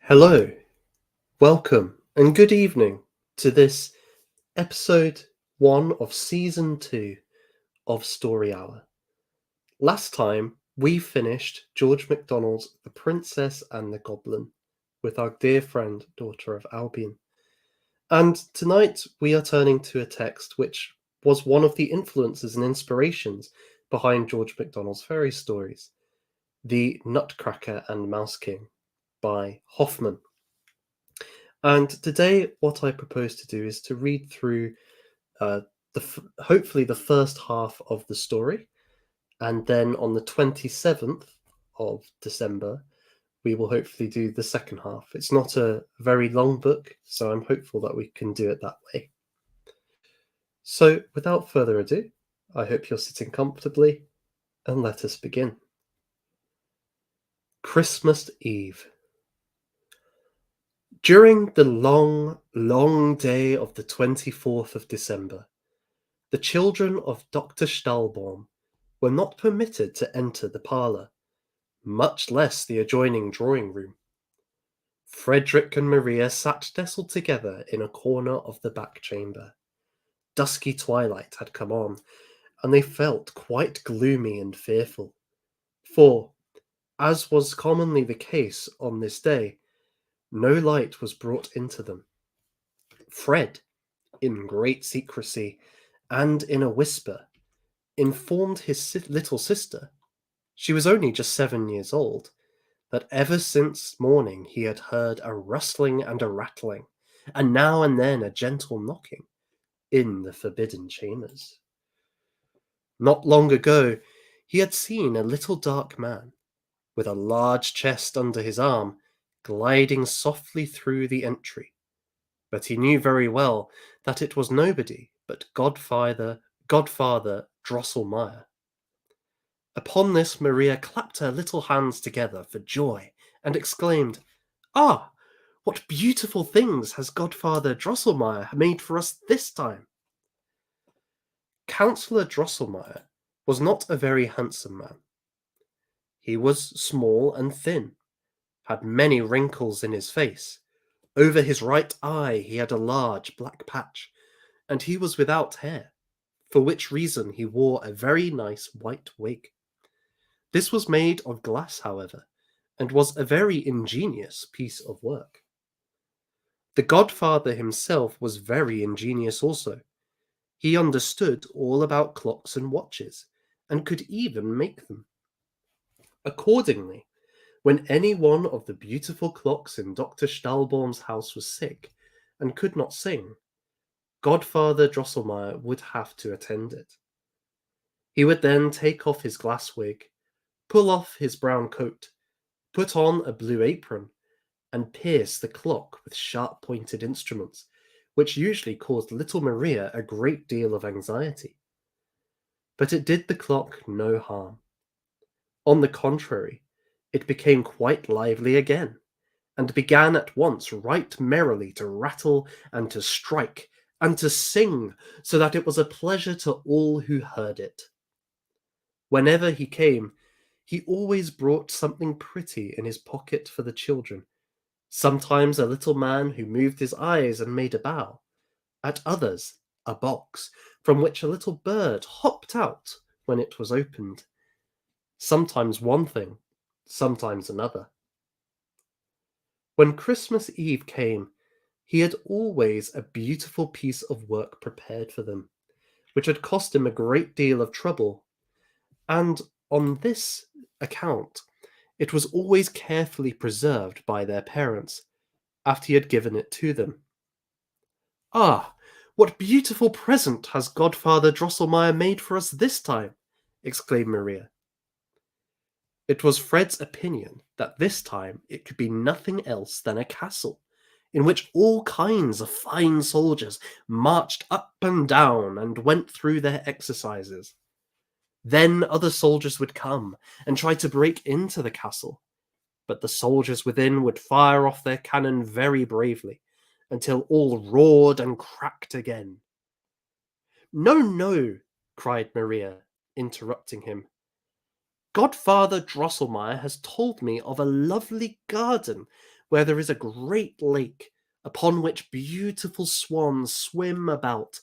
Hello, welcome, and good evening to this episode 1 of season 2 of Story Hour. Last time we finished George MacDonald's The Princess and the Goblin with our dear friend, Daughter of Albion. And tonight we are turning to a text which was one of the influences and inspirations behind George MacDonald's fairy stories, The Nutcracker and Mouse King by Hoffman. And today, what I propose to do is to read through uh, hopefully the first half of the story, and then on the 27th of December, we will hopefully do the second half. It's not a very long book, so I'm hopeful that we can do it that way. So, without further ado, I hope you're sitting comfortably, and let us begin. Christmas Eve. During the long, long day of the 24th of December, the children of Dr. Stahlbaum were not permitted to enter the parlour, much less the adjoining drawing room. Frederick and Maria sat nestled together in a corner of the back chamber. Dusky twilight had come on, and they felt quite gloomy and fearful, for, as was commonly the case on this day, no light was brought into them. Fred, in great secrecy and in a whisper, informed his little sister, she was only just 7 years old, that ever since morning he had heard a rustling and a rattling, and now and then a gentle knocking, in the forbidden chambers. Not long ago he had seen a little dark man, with a large chest under his arm, gliding softly through the entry, but he knew very well that it was nobody but Godfather Drosselmeyer. Upon this Maria clapped her little hands together for joy and exclaimed, "Ah, what beautiful things has Godfather Drosselmeyer made for us this time!" Councillor Drosselmeyer was not a very handsome man. He was small and thin, had many wrinkles in his face. Over his right eye he had a large black patch, and he was without hair, for which reason he wore a very nice white wig. This was made of glass, however, and was a very ingenious piece of work. The godfather himself was very ingenious also. He understood all about clocks and watches, and could even make them. Accordingly, when any one of the beautiful clocks in Dr. Stahlbaum's house was sick and could not sing, Godfather Drosselmeyer would have to attend it. He would then take off his glass wig, pull off his brown coat, put on a blue apron, and pierce the clock with sharp-pointed instruments, which usually caused little Maria a great deal of anxiety. But it did the clock no harm. On the contrary, it became quite lively again, and began at once right merrily to rattle and to strike and to sing, so that it was a pleasure to all who heard it. Whenever he came, he always brought something pretty in his pocket for the children, sometimes a little man who moved his eyes and made a bow, at others a box from which a little bird hopped out when it was opened, sometimes one thing, sometimes another. When Christmas Eve came, he had always a beautiful piece of work prepared for them, which had cost him a great deal of trouble, and on this account it was always carefully preserved by their parents, after he had given it to them. "Ah, what beautiful present has Godfather Drosselmeyer made for us this time!" exclaimed Maria. It was Fred's opinion that this time it could be nothing else than a castle, in which all kinds of fine soldiers marched up and down and went through their exercises. Then other soldiers would come and try to break into the castle, but the soldiers within would fire off their cannon very bravely, until all roared and cracked again. "No, no," cried Maria, interrupting him. "Godfather Drosselmeyer has told me of a lovely garden where there is a great lake upon which beautiful swans swim about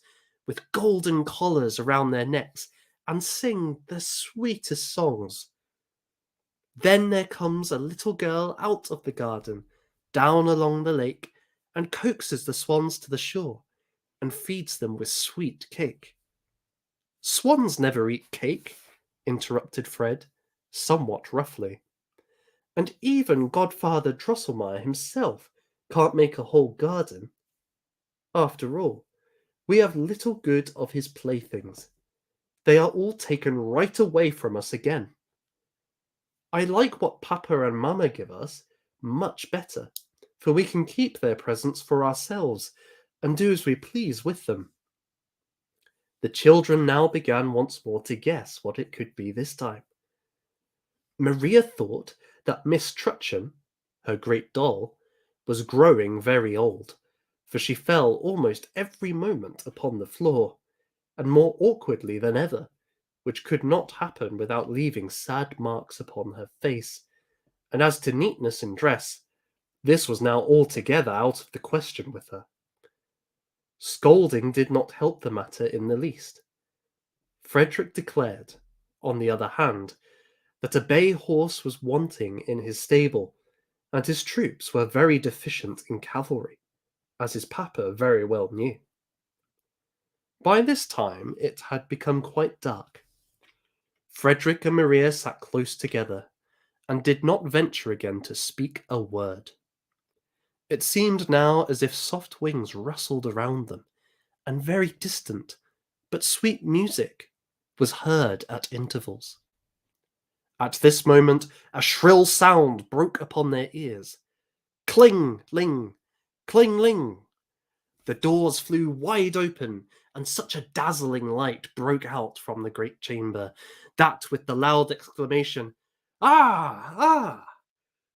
with golden collars around their necks and sing the sweetest songs. Then there comes a little girl out of the garden, down along the lake, and coaxes the swans to the shore and feeds them with sweet cake. Swans never eat cake, interrupted Fred, somewhat roughly. And even Godfather Drosselmeyer himself can't make a whole garden. After all, we have little good of his playthings. They are all taken right away from us again. I like what Papa and Mamma give us much better, for we can keep their presents for ourselves and do as we please with them. The children now began once more to guess what it could be this time. Maria thought that Miss Trutchen, her great doll, was growing very old, for she fell almost every moment upon the floor, and more awkwardly than ever, which could not happen without leaving sad marks upon her face. And as to neatness in dress, this was now altogether out of the question with her. Scolding did not help the matter in the least. Frederick declared, on the other hand, that a bay horse was wanting in his stable, and his troops were very deficient in cavalry, as his papa very well knew. By this time it had become quite dark. Frederick and Maria sat close together, and did not venture again to speak a word. It seemed now as if soft wings rustled around them, and very distant, but sweet music was heard at intervals. At this moment a shrill sound broke upon their ears. Cling, ling, cling, ling. The doors flew wide open, and such a dazzling light broke out from the great chamber, that with the loud exclamation, "Ah! Ah!"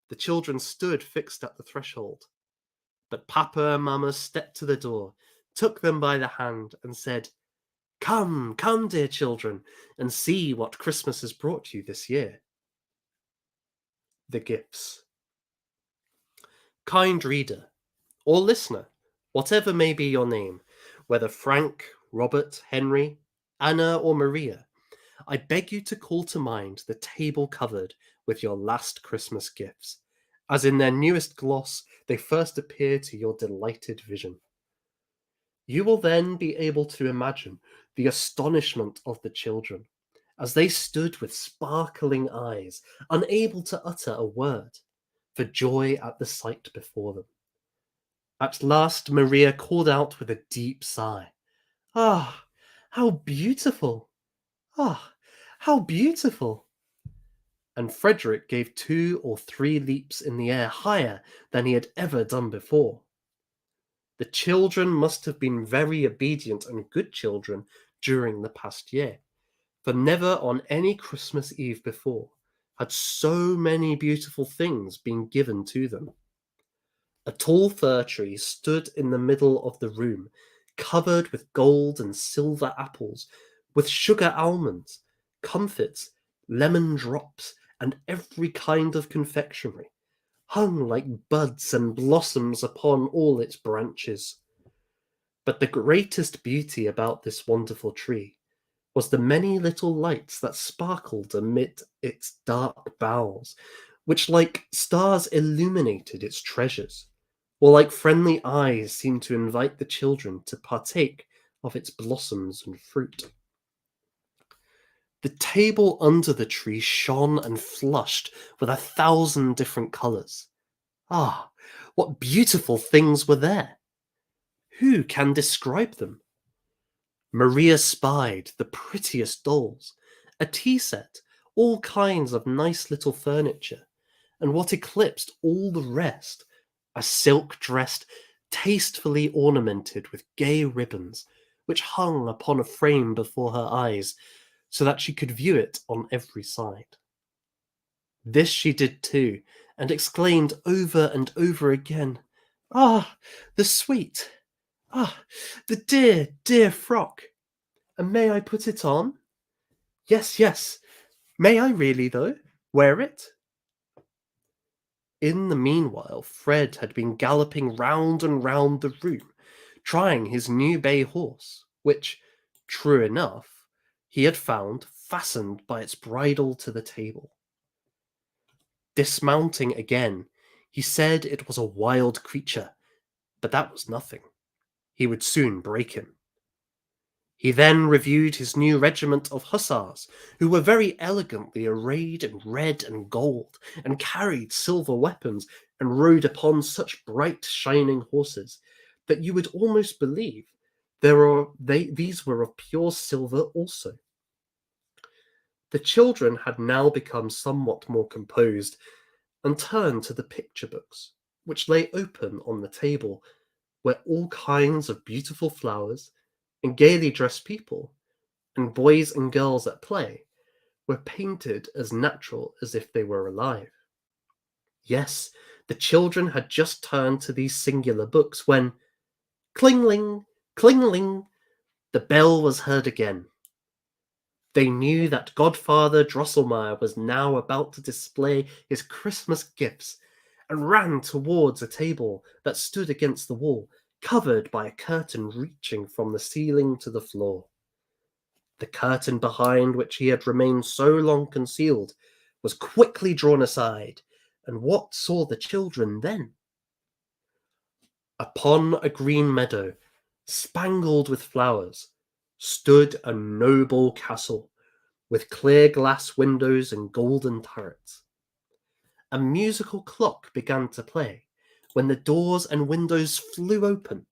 the children stood fixed at the threshold. But Papa and Mamma stepped to the door, took them by the hand, and said, "Come, come, dear children, and see what Christmas has brought you this year." The gifts. Kind reader, or listener, whatever may be your name, whether Frank, Robert, Henry, Anna, or Maria, I beg you to call to mind the table covered with your last Christmas gifts, as in their newest gloss they first appear to your delighted vision. You will then be able to imagine the astonishment of the children, as they stood with sparkling eyes, unable to utter a word, for joy at the sight before them. At last Maria called out with a deep sigh, "Ah, how beautiful! Ah, how beautiful!" And Frederick gave 2 or 3 leaps in the air higher than he had ever done before. The children must have been very obedient and good children during the past year, for never on any Christmas Eve before had so many beautiful things been given to them. A tall fir tree stood in the middle of the room, covered with gold and silver apples, with sugar almonds, comfits, lemon drops, and every kind of confectionery, hung like buds and blossoms upon all its branches. But the greatest beauty about this wonderful tree was the many little lights that sparkled amid its dark boughs, which like stars illuminated its treasures, or like friendly eyes seemed to invite the children to partake of its blossoms and fruit. The table under the tree shone and flushed with 1,000 different colours. Ah, what beautiful things were there! Who can describe them? Maria spied the prettiest dolls, a tea set, all kinds of nice little furniture, and what eclipsed all the rest, a silk dress tastefully ornamented with gay ribbons, which hung upon a frame before her eyes, so that she could view it on every side. This she did too, and exclaimed over and over again, "Ah, the sweet! Ah, the dear, dear frock! And may I put it on? Yes, yes. May I really, though? Wear it?" In the meanwhile, Fred had been galloping round and round the room, trying his new bay horse, which, true enough, he had found fastened by its bridle to the table. Dismounting again, he said it was a wild creature, but that was nothing. He would soon break him. He then reviewed his new regiment of hussars, who were very elegantly arrayed in red and gold, and carried silver weapons, and rode upon such bright shining horses, that you would almost believe these were of pure silver also. The children had now become somewhat more composed, and turned to the picture books, which lay open on the table, where all kinds of beautiful flowers, and gaily dressed people, and boys and girls at play, were painted as natural as if they were alive. Yes, the children had just turned to these singular books when, cling-ling, cling-ling, the bell was heard again. They knew that Godfather Drosselmeyer was now about to display his Christmas gifts, and ran towards a table that stood against the wall, covered by a curtain reaching from the ceiling to the floor. The curtain behind which he had remained so long concealed was quickly drawn aside, and what saw the children then? Upon a green meadow, spangled with flowers, stood a noble castle, with clear glass windows and golden turrets. A musical clock began to play, when the doors and windows flew open,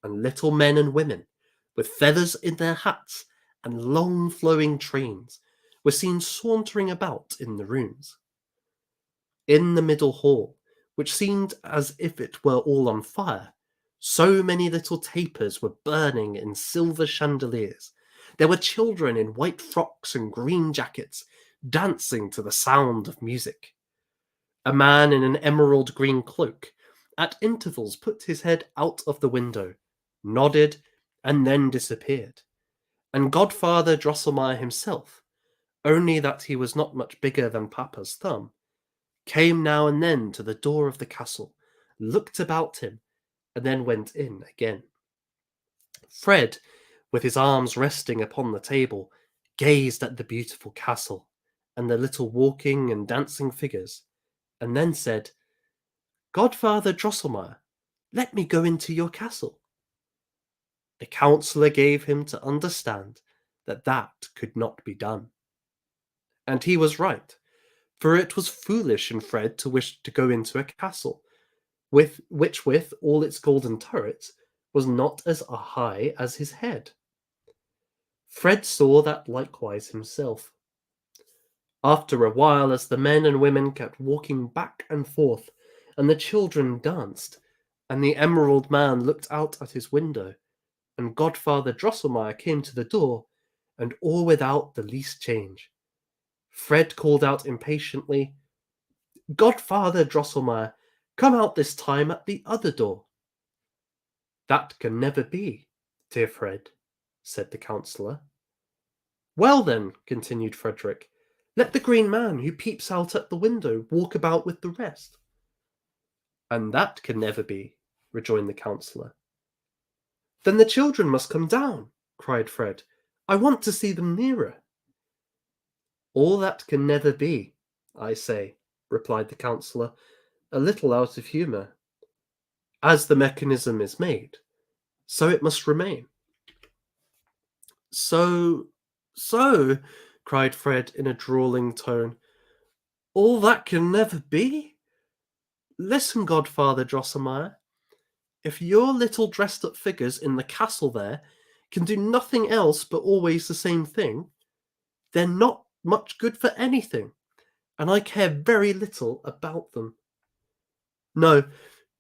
and little men and women, with feathers in their hats and long flowing trains, were seen sauntering about in the rooms. In the middle hall, which seemed as if it were all on fire, so many little tapers were burning in silver chandeliers. There were children in white frocks and green jackets, dancing to the sound of music. A man in an emerald green cloak at intervals put his head out of the window, nodded, and then disappeared. And Godfather Drosselmeyer himself, only that he was not much bigger than Papa's thumb, came now and then to the door of the castle, looked about him, and then went in again. Fred, with his arms resting upon the table, gazed at the beautiful castle and the little walking and dancing figures, and then said, "Godfather Drosselmeyer, let me go into your castle." The counsellor gave him to understand that that could not be done. And he was right, for it was foolish in Fred to wish to go into a castle, with all its golden turrets, was not as high as his head. Fred saw that likewise himself. After a while, as the men and women kept walking back and forth, and the children danced, and the Emerald Man looked out at his window, and Godfather Drosselmeyer came to the door, and all without the least change, Fred called out impatiently, "Godfather Drosselmeyer, come out this time at the other door." "That can never be, dear Fred," said the counsellor. "Well then," continued Frederick, "let the green man who peeps out at the window walk about with the rest." "And that can never be," rejoined the counsellor. "Then the children must come down," cried Fred. "I want to see them nearer." "All that can never be, I say," replied the counsellor, a little out of humour. "As the mechanism is made, so it must remain." So, cried Fred in a drawling tone, "all that can never be? Listen, Godfather Drosselmeyer. If your little dressed up figures in the castle there can do nothing else but always the same thing, they're not much good for anything, and I care very little about them. No,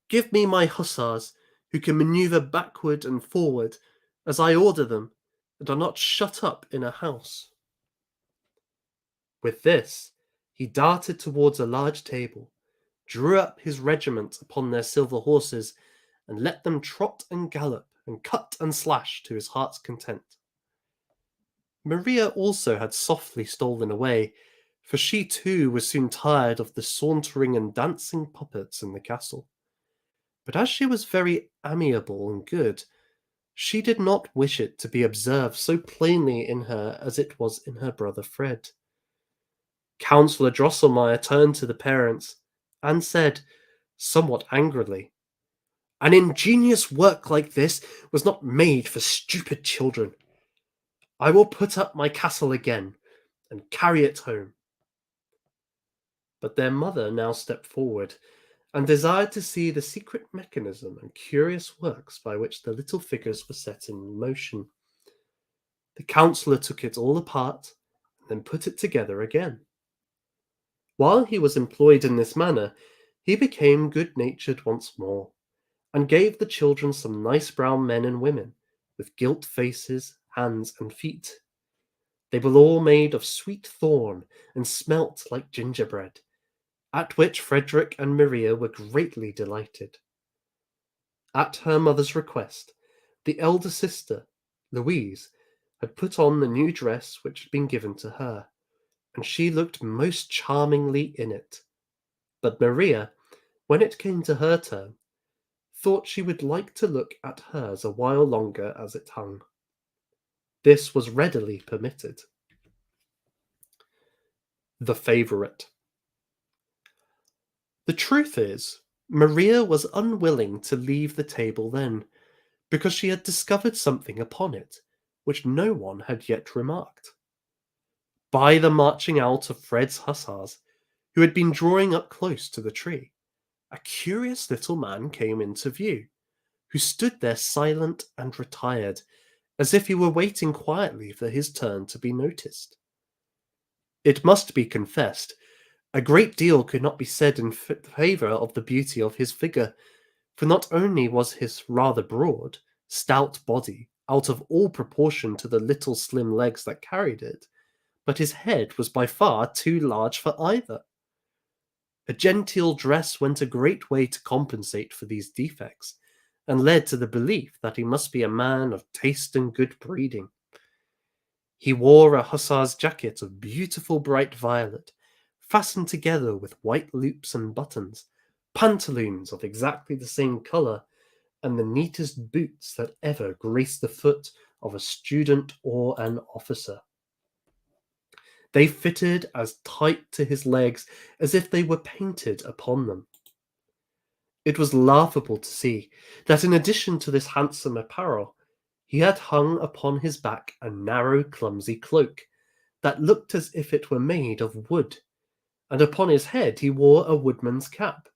give me my hussars, who can maneuver backward and forward as I order them, and are not shut up in a house." With this, he darted towards a large table, drew up his regiment upon their silver horses, and let them trot and gallop and cut and slash to his heart's content. Maria also had softly stolen away, for she too was soon tired of the sauntering and dancing puppets in the castle. But as she was very amiable and good, she did not wish it to be observed so plainly in her as it was in her brother Fred. Councillor Drosselmeyer turned to the parents and said, somewhat angrily, "An ingenious work like this was not made for stupid children. I will put up my castle again and carry it home." But their mother now stepped forward and desired to see the secret mechanism and curious works by which the little figures were set in motion. The councillor took it all apart and then put it together again. While he was employed in this manner, he became good-natured once more, and gave the children some nice brown men and women, with gilt faces, hands, and feet. They were all made of sweet thorn, and smelt like gingerbread, at which Frederick and Maria were greatly delighted. At her mother's request, the elder sister, Louise, had put on the new dress which had been given to her, and she looked most charmingly in it. But Maria, when it came to her turn, thought she would like to look at hers a while longer as it hung. This was readily permitted. The Favourite. The truth is, Maria was unwilling to leave the table then, because she had discovered something upon it which no one had yet remarked. By the marching out of Fred's hussars, who had been drawing up close to the tree, a curious little man came into view, who stood there silent and retired, as if he were waiting quietly for his turn to be noticed. It must be confessed, a great deal could not be said in favour of the beauty of his figure, for not only was his rather broad, stout body out of all proportion to the little slim legs that carried it, but his head was by far too large for either. A genteel dress went a great way to compensate for these defects, and led to the belief that he must be a man of taste and good breeding. He wore a hussar's jacket of beautiful bright violet, fastened together with white loops and buttons, pantaloons of exactly the same colour, and the neatest boots that ever graced the foot of a student or an officer. They fitted as tight to his legs as if they were painted upon them. It was laughable to see that in addition to this handsome apparel, he had hung upon his back a narrow, clumsy cloak that looked as if it were made of wood, and upon his head he wore a woodman's cap.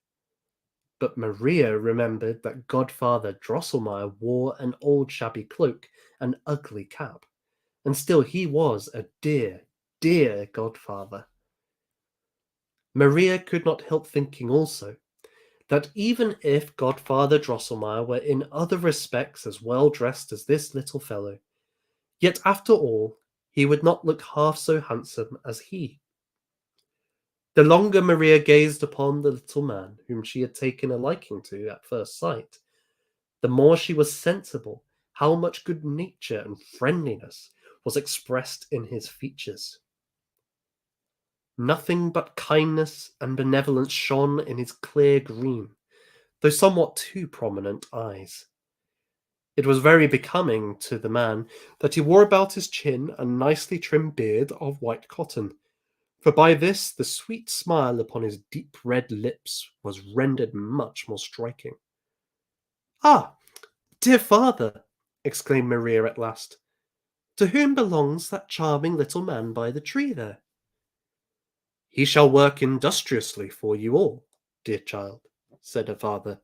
But Maria remembered that Godfather Drosselmeyer wore an old shabby cloak and ugly cap, and still he was a dear, dear godfather. Maria could not help thinking also that even if Godfather Drosselmeyer were in other respects as well dressed as this little fellow, yet after all he would not look half so handsome as he. The longer Maria gazed upon the little man whom she had taken a liking to at first sight, the more she was sensible how much good nature and friendliness was expressed in his features. Nothing but kindness and benevolence shone in his clear green, though somewhat too prominent eyes. It was very becoming to the man that he wore about his chin a nicely trimmed beard of white cotton, for by this the sweet smile upon his deep red lips was rendered much more striking. "Ah, dear father!" exclaimed Maria at last, "to whom belongs that charming little man by the tree there?" "He shall work industriously for you all, dear child," said her father.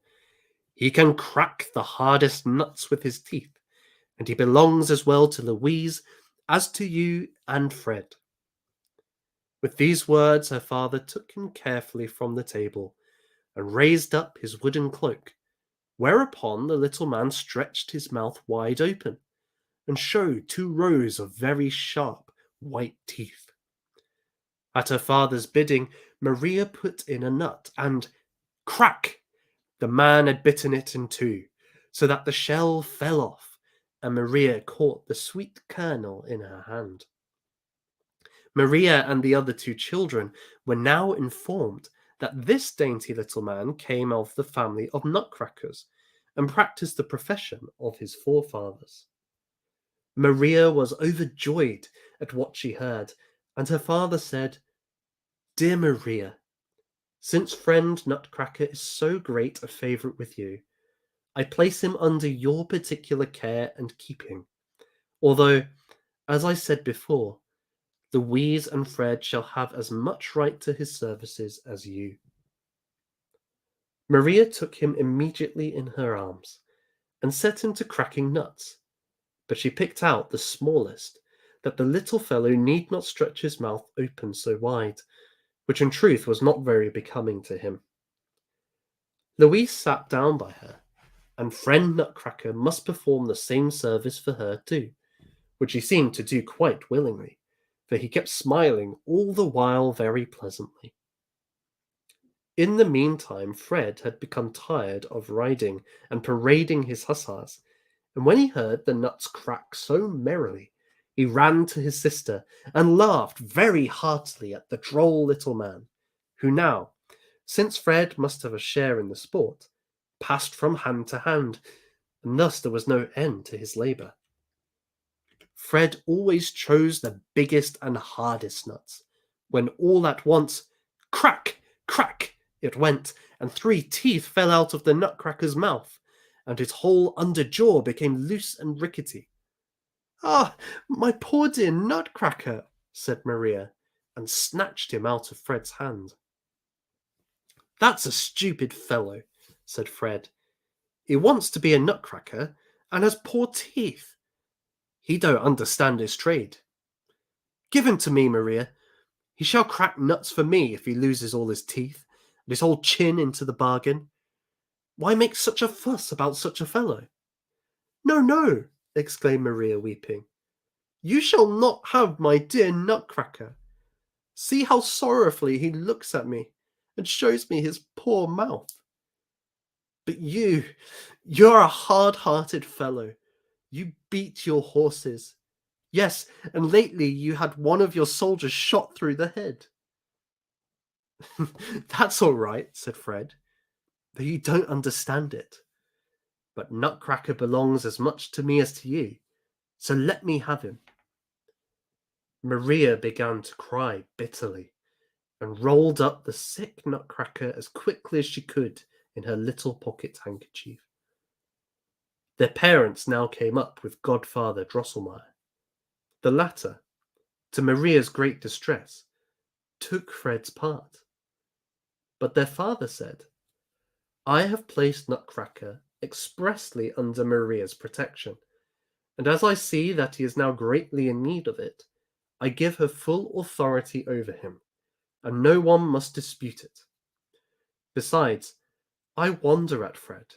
"He can crack the hardest nuts with his teeth, and he belongs as well to Louise as to you and Fred." With these words her father took him carefully from the table, and raised up his wooden cloak, whereupon the little man stretched his mouth wide open, and showed 2 rows of very sharp white teeth. At her father's bidding, Maria put in a nut, and crack! The man had bitten it in two, so that the shell fell off, and Maria caught the sweet kernel in her hand. Maria and the other two children were now informed that this dainty little man came of the family of nutcrackers and practiced the profession of his forefathers. Maria was overjoyed at what she heard, and her father said, "Dear Maria, since friend Nutcracker is so great a favourite with you, I place him under your particular care and keeping, although, as I said before, Louise and Fred shall have as much right to his services as you." Maria took him immediately in her arms and set him to cracking nuts, but she picked out the smallest, that the little fellow need not stretch his mouth open so wide, which in truth was not very becoming to him. Louise sat down by her, and friend Nutcracker must perform the same service for her too, which he seemed to do quite willingly, for he kept smiling all the while very pleasantly. In the meantime, Fred had become tired of riding and parading his hussars, and when he heard the nuts crack so merrily, he ran to his sister and laughed very heartily at the droll little man, who now, since Fred must have a share in the sport, passed from hand to hand, and thus there was no end to his labour. Fred always chose the biggest and hardest nuts, when all at once, crack, crack, it went, and 3 teeth fell out of the Nutcracker's mouth, and his whole under jaw became loose and rickety. "Ah, my poor dear Nutcracker!" said Maria, and snatched him out of Fred's hand. "That's a stupid fellow," said Fred. "He wants to be a nutcracker, and has poor teeth. He don't understand his trade. Give him to me, Maria. He shall crack nuts for me if he loses all his teeth, and his whole chin into the bargain. Why make such a fuss about such a fellow?" "No, no," exclaimed Maria, weeping. "You shall not have my dear Nutcracker. See how sorrowfully he looks at me, and shows me his poor mouth. But you're a hard-hearted fellow. You beat your horses. Yes, and lately you had one of your soldiers shot through the head." "That's all right," said Fred, "though you don't understand it. But Nutcracker belongs as much to me as to you, so let me have him." Maria began to cry bitterly, and rolled up the sick Nutcracker as quickly as she could in her little pocket handkerchief. Their parents now came up with Godfather Drosselmeyer. The latter, to Maria's great distress, took Fred's part. But their father said, "I have placed Nutcracker expressly under Maria's protection, and as I see that he is now greatly in need of it, I give her full authority over him, and no one must dispute it. Besides, I wonder at Fred,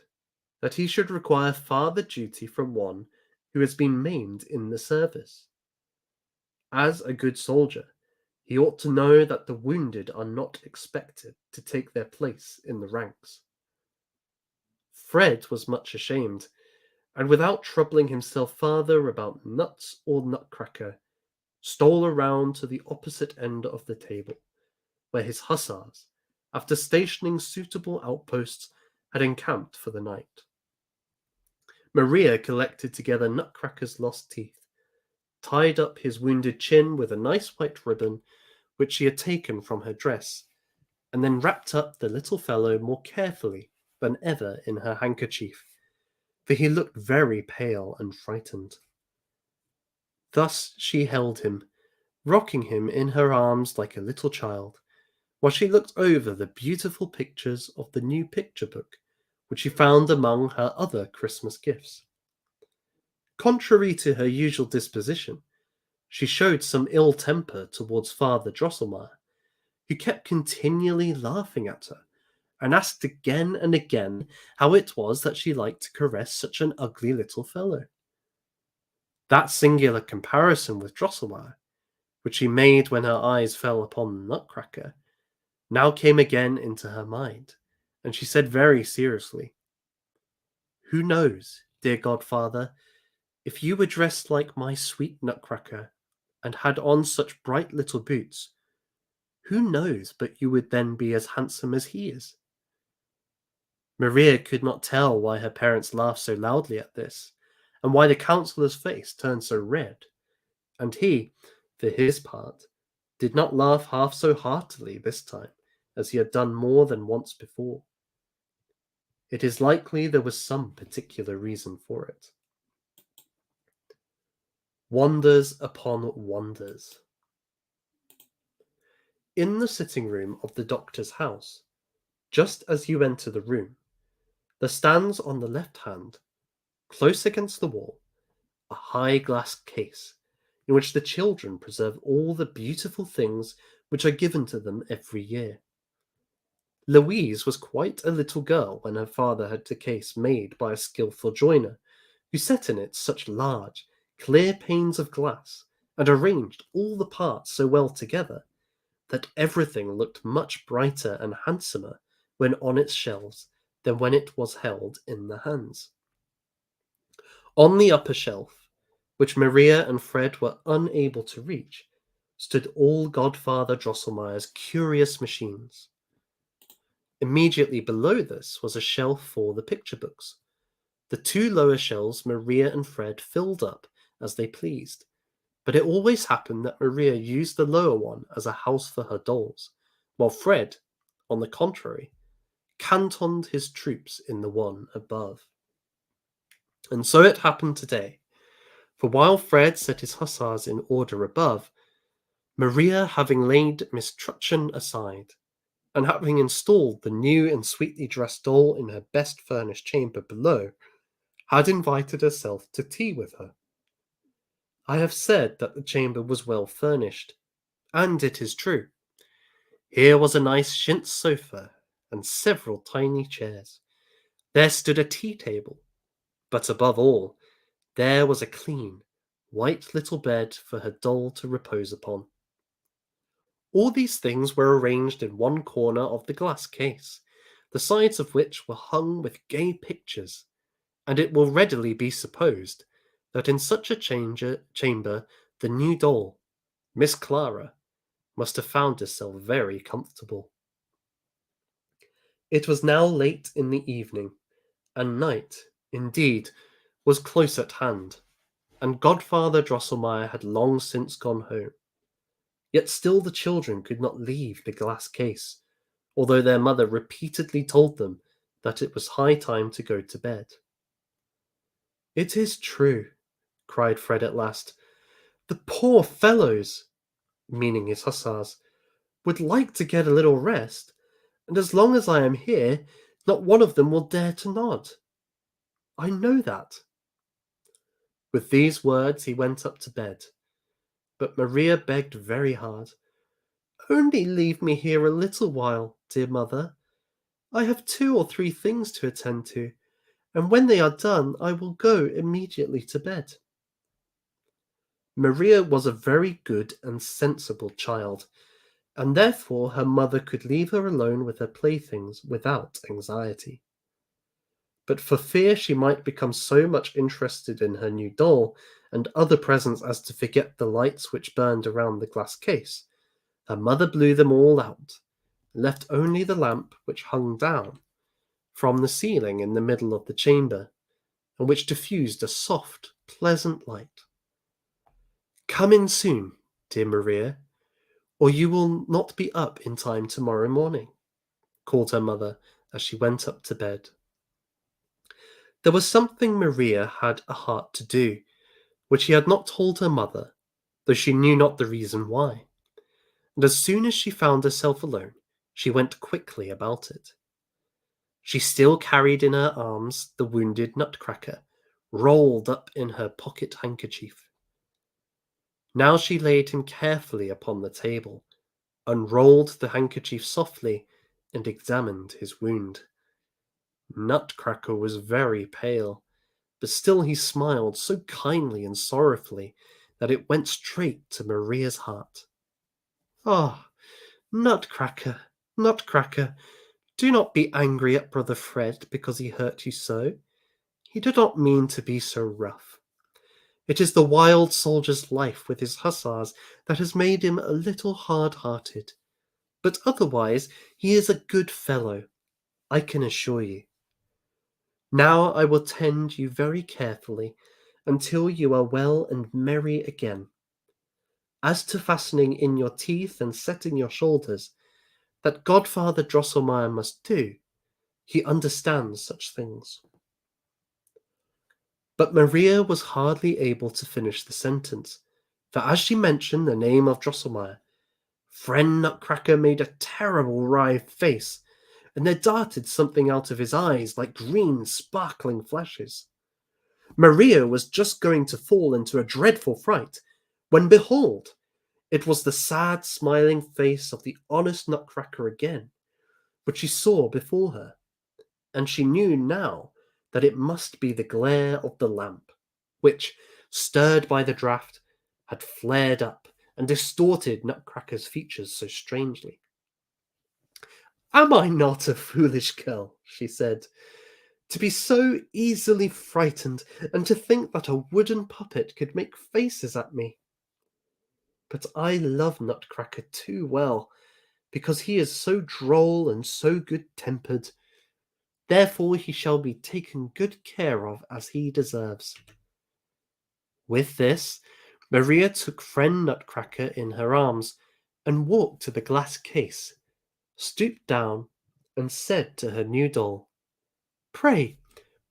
that he should require farther duty from one who has been maimed in the service. As a good soldier, he ought to know that the wounded are not expected to take their place in the ranks." Fred was much ashamed, and without troubling himself farther about nuts or Nutcracker, stole around to the opposite end of the table, where his hussars, after stationing suitable outposts, had encamped for the night. Maria collected together Nutcracker's lost teeth, tied up his wounded chin with a nice white ribbon which she had taken from her dress, and then wrapped up the little fellow more carefully than ever in her handkerchief, for he looked very pale and frightened. Thus she held him, rocking him in her arms like a little child, while she looked over the beautiful pictures of the new picture book which she found among her other Christmas gifts. Contrary to her usual disposition, she showed some ill temper towards Father Drosselmeyer, who kept continually laughing at her, and asked again and again how it was that she liked to caress such an ugly little fellow. That singular comparison with Drosselmeyer, which she made when her eyes fell upon the Nutcracker, now came again into her mind, and she said very seriously, "Who knows, dear godfather, if you were dressed like my sweet Nutcracker, and had on such bright little boots, who knows but you would then be as handsome as he is?" Maria could not tell why her parents laughed so loudly at this, and why the counsellor's face turned so red, and he, for his part, did not laugh half so heartily this time as he had done more than once before. It is likely there was some particular reason for it. Wonders upon wonders. In the sitting room of the doctor's house, just as you enter the room, there stands on the left hand, close against the wall, a high glass case in which the children preserve all the beautiful things which are given to them every year. Louise was quite a little girl when her father had the case made by a skilful joiner, who set in it such large, clear panes of glass, and arranged all the parts so well together, that everything looked much brighter and handsomer when on its shelves than when it was held in the hands. On the upper shelf, which Maria and Fred were unable to reach, stood all Godfather Drosselmeyer's curious machines. Immediately below this was a shelf for the picture books. The two lower shelves Maria and Fred filled up as they pleased, but it always happened that Maria used the lower one as a house for her dolls, while Fred, on the contrary, cantoned his troops in the one above. And so it happened today, for while Fred set his hussars in order above, Maria, having laid Miss Trutchen aside, and having installed the new and sweetly dressed doll in her best furnished chamber below, had invited herself to tea with her. I have said that the chamber was well furnished, and it is true. Here was a nice chintz sofa and several tiny chairs. There stood a tea table, but above all, there was a clean, white little bed for her doll to repose upon. All these things were arranged in one corner of the glass case, the sides of which were hung with gay pictures, and it will readily be supposed that in such a chamber the new doll, Miss Clara, must have found herself very comfortable. It was now late in the evening, and night, indeed, was close at hand, and Godfather Drosselmeyer had long since gone home. Yet still the children could not leave the glass case, although their mother repeatedly told them that it was high time to go to bed. "It is true," cried Fred at last. "The poor fellows," meaning his hussars, "would like to get a little rest, and as long as I am here, not one of them will dare to nod. I know that." With these words he went up to bed, but Maria begged very hard. "Only leave me here a little while, dear mother. I have 2 or 3 things to attend to, and when they are done I will go immediately to bed." Maria was a very good and sensible child, and therefore her mother could leave her alone with her playthings without anxiety. But for fear she might become so much interested in her new doll and other presents as to forget the lights which burned around the glass case, her mother blew them all out, and left only the lamp which hung down from the ceiling in the middle of the chamber, and which diffused a soft, pleasant light. "Come in soon, dear Maria, or you will not be up in time tomorrow morning," called her mother as she went up to bed. There was something Maria had a heart to do, which she had not told her mother, though she knew not the reason why, and as soon as she found herself alone, she went quickly about it. She still carried in her arms the wounded Nutcracker, rolled up in her pocket handkerchief. Now she laid him carefully upon the table, unrolled the handkerchief softly, and examined his wound. Nutcracker was very pale, but still he smiled so kindly and sorrowfully that it went straight to Maria's heart. "Ah, Nutcracker, Nutcracker, do not be angry at brother Fred because he hurt you so. He did not mean to be so rough. It is the wild soldier's life with his hussars that has made him a little hard-hearted, but otherwise he is a good fellow, I can assure you. Now I will tend you very carefully until you are well and merry again. As to fastening in your teeth and setting your shoulders, that Godfather Drosselmeyer must do. He understands such things. But Maria was hardly able to finish the sentence, for as she mentioned the name of Drosselmeyer, friend Nutcracker made a terrible wry face, and there darted something out of his eyes like green sparkling flashes. Maria was just going to fall into a dreadful fright, when behold, it was the sad smiling face of the honest Nutcracker again, which she saw before her, and she knew now that it must be the glare of the lamp, which, stirred by the draught, had flared up and distorted Nutcracker's features so strangely. "Am I not a foolish girl," she said, "to be so easily frightened, and to think that a wooden puppet could make faces at me? But I love Nutcracker too well, because he is so droll and so good-tempered. Therefore he shall be taken good care of as he deserves." With this, Maria took friend Nutcracker in her arms, and walked to the glass case, stooped down, and said to her new doll, "Pray,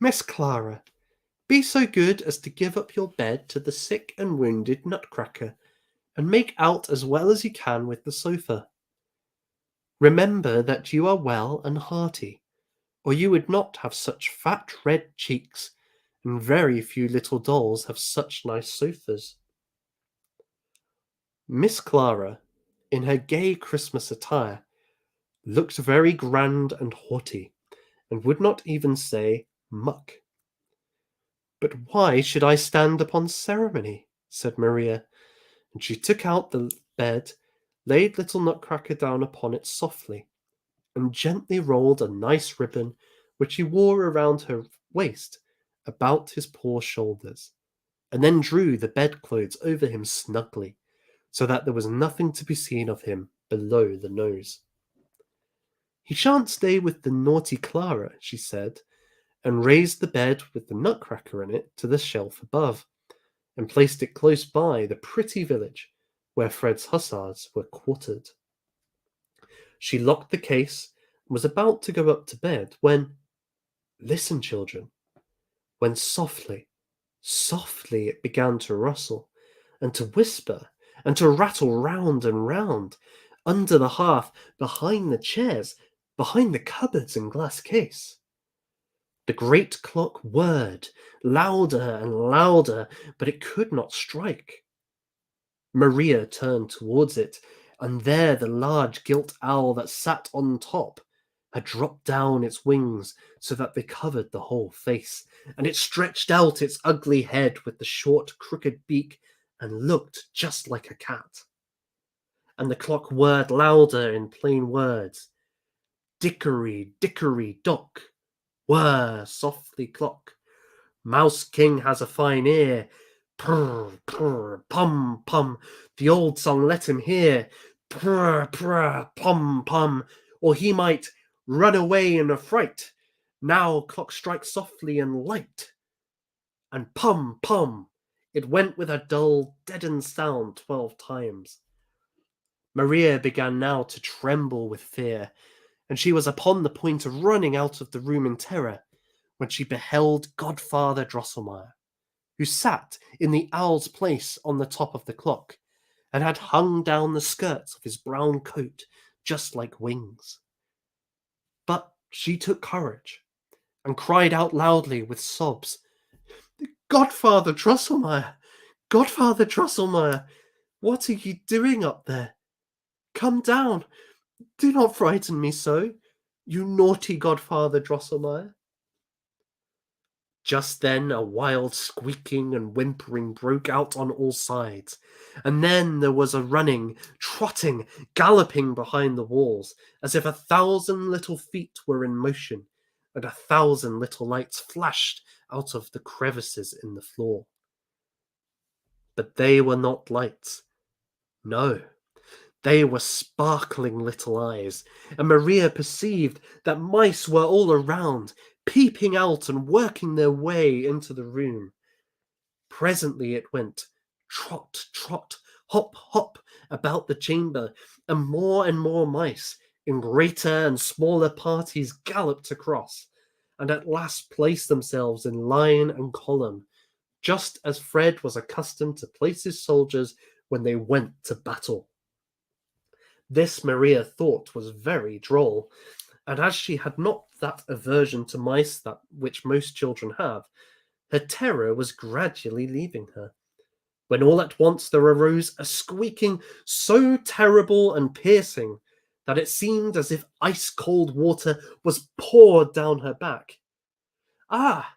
Miss Clara, be so good as to give up your bed to the sick and wounded Nutcracker, and make out as well as you can with the sofa. Remember that you are well and hearty, or you would not have such fat red cheeks, and very few little dolls have such nice sofas." Miss Clara, in her gay Christmas attire, looked very grand and haughty, and would not even say "muck." "But why should I stand upon ceremony?" said Maria, and she took out the bed, laid little Nutcracker down upon it softly, and gently rolled a nice ribbon which she wore around her waist about his poor shoulders, and then drew the bedclothes over him snugly, so that there was nothing to be seen of him below the nose. "He shan't stay with the naughty Clara," she said, and raised the bed with the Nutcracker in it to the shelf above, and placed it close by the pretty village where Fred's hussars were quartered. She locked the case and was about to go up to bed when, listen, children, when softly, softly it began to rustle, and to whisper, and to rattle round and round, under the hearth, behind the chairs, behind the cupboards and glass case. The great clock whirred, louder and louder, but it could not strike. Maria turned towards it, and there the large gilt owl that sat on top had dropped down its wings so that they covered the whole face, and it stretched out its ugly head with the short crooked beak and looked just like a cat. And the clock whirred louder in plain words, "Dickory, dickory, dock, whir softly clock. Mouse King has a fine ear. Prr, prr, pum, pum. The old song let him hear. Prr, prr, pum, pum. Or he might run away in a fright. Now clock strikes softly and light." And pum, pum, it went with a dull, deadened sound 12 times. Maria began now to tremble with fear, and she was upon the point of running out of the room in terror, when she beheld Godfather Drosselmeyer, who sat in the owl's place on the top of the clock, and had hung down the skirts of his brown coat just like wings. But she took courage, and cried out loudly with sobs, "Godfather Drosselmeyer! Godfather Drosselmeyer! What are you doing up there? Come down! Do not frighten me so, you naughty Godfather Drosselmeyer." Just then a wild squeaking and whimpering broke out on all sides, and then there was a running, trotting, galloping behind the walls, as if 1,000 little feet were in motion, and 1,000 little lights flashed out of the crevices in the floor. But they were not lights. No, they were sparkling little eyes, and Maria perceived that mice were all around, peeping out and working their way into the room. Presently it went trot, trot, hop, hop about the chamber, and more mice in greater and smaller parties galloped across, and at last placed themselves in line and column, just as Fred was accustomed to place his soldiers when they went to battle. This Maria thought was very droll, and as she had not that aversion to mice that which most children have, her terror was gradually leaving her, when all at once there arose a squeaking so terrible and piercing that it seemed as if ice-cold water was poured down her back. Ah,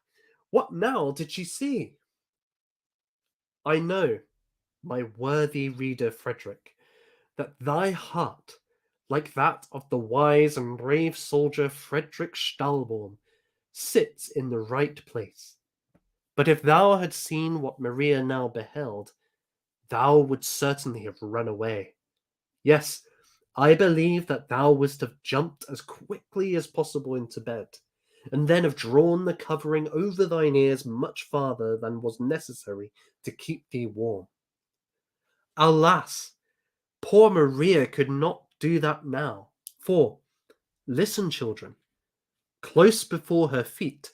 what now did she see? I know, my worthy reader Frederick, that thy heart, like that of the wise and brave soldier Frederick Stahlborn, sits in the right place. But if thou had seen what Maria now beheld, thou wouldst certainly have run away. Yes, I believe that thou wouldst have jumped as quickly as possible into bed, and then have drawn the covering over thine ears much farther than was necessary to keep thee warm. Alas! Poor Maria could not do that now, for, listen, children, close before her feet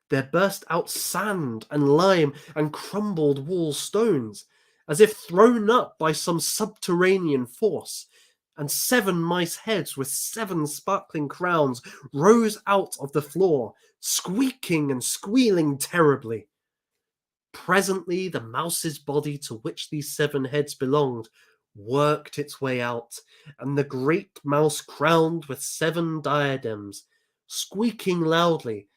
there burst out sand and lime and crumbled wall stones, as if thrown up by some subterranean force, and 7 mice heads with 7 sparkling crowns rose out of the floor, squeaking and squealing terribly. Presently the mouse's body, to which these 7 heads belonged, worked its way out, and the great mouse, crowned with 7 diadems, squeaking loudly,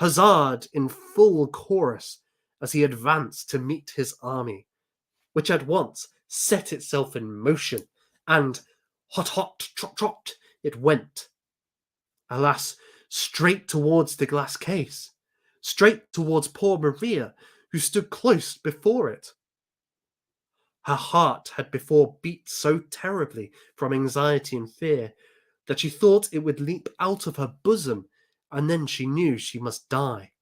huzzaed in full chorus as he advanced to meet his army, which at once set itself in motion, and hot, hot, trot, trot, it went. Alas, straight towards the glass case, straight towards poor Maria, who stood close before it. Her heart had before beat so terribly from anxiety and fear that she thought it would leap out of her bosom, and then she knew she must die.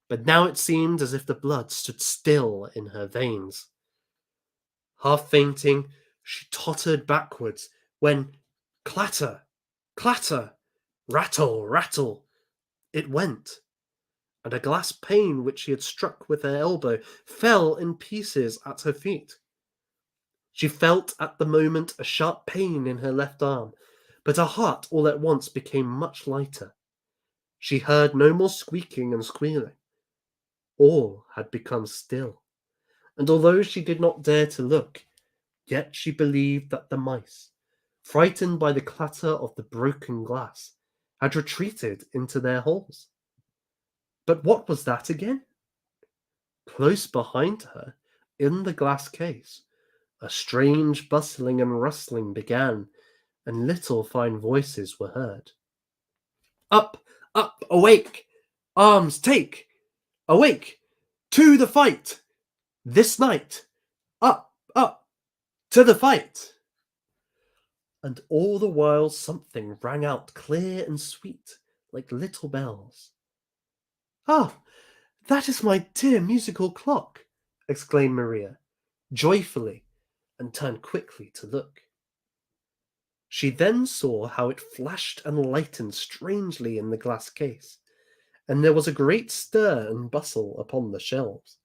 But now it seemed as if the blood stood still in her veins. Half fainting, she tottered backwards, when clatter, clatter, rattle, rattle, it went, and a glass pane which she had struck with her elbow fell in pieces at her feet. She felt at the moment a sharp pain in her left arm, but her heart all at once became much lighter. She heard no more squeaking and squealing. All had become still, and although she did not dare to look, yet she believed that the mice, frightened by the clatter of the broken glass, had retreated into their holes. But what was that again? Close behind her, in the glass case, a strange bustling and rustling began, and little fine voices were heard. Up, up, awake! Arms take! Awake! To the fight! This night! Up, up! To the fight! And all the while something rang out clear and sweet, like little bells. Ah, that is my dear musical clock! Exclaimed Maria, joyfully, and turned quickly to look. She then saw how it flashed and lightened strangely in the glass case, and there was a great stir and bustle upon the shelves.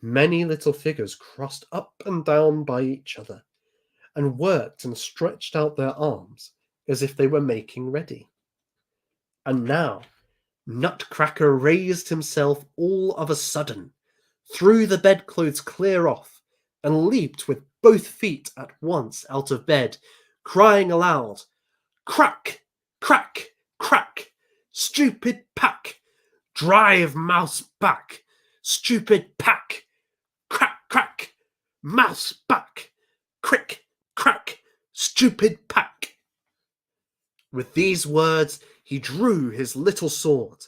Many little figures crossed up and down by each other, and worked and stretched out their arms as if they were making ready. And now Nutcracker raised himself all of a sudden, threw the bedclothes clear off, and leaped with both feet at once out of bed, crying aloud, "Crack, crack, crack! Stupid pack! Drive mouse back! Stupid pack! Crack, crack! Mouse back! Crick, crack! Stupid pack!" With these words he drew his little sword,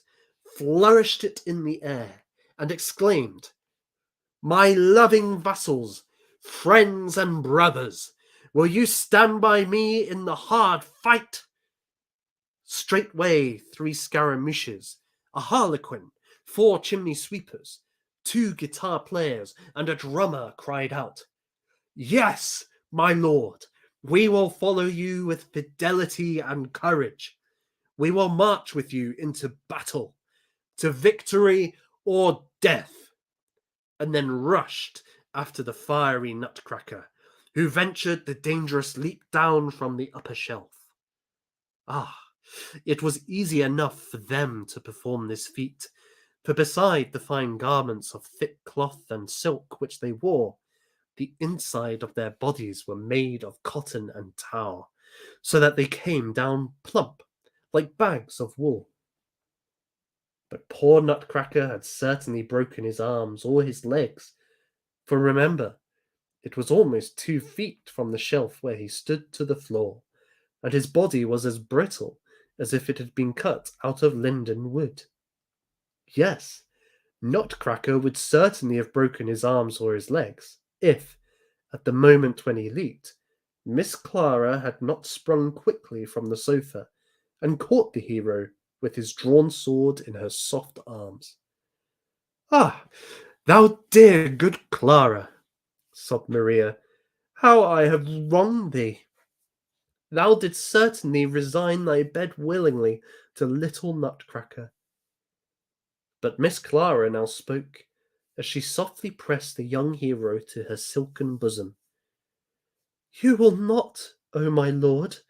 flourished it in the air, and exclaimed, My loving vassals, friends and brothers, will you stand by me in the hard fight? Straightway 3 scaramouches, a harlequin, 4 chimney sweepers, 2 guitar players, and a drummer cried out, "Yes, my lord, we will follow you with fidelity and courage. We will march with you into battle, to victory or death," and then rushed after the fiery Nutcracker, who ventured the dangerous leap down from the upper shelf. Ah, it was easy enough for them to perform this feat, for beside the fine garments of thick cloth and silk which they wore, the inside of their bodies were made of cotton and tow, so that they came down plump, like bags of wool. But poor Nutcracker had certainly broken his arms or his legs, for remember, it was almost 2 feet from the shelf where he stood to the floor, and his body was as brittle as if it had been cut out of linden wood. Yes, Nutcracker would certainly have broken his arms or his legs, if, at the moment when he leaped, Miss Clara had not sprung quickly from the sofa and caught the hero with his drawn sword in her soft arms. "Ah, thou dear good Clara," sobbed Maria, "how I have wronged thee! Thou didst certainly resign thy bed willingly to little Nutcracker." But Miss Clara now spoke, as she softly pressed the young hero to her silken bosom. "You will not, O my lord,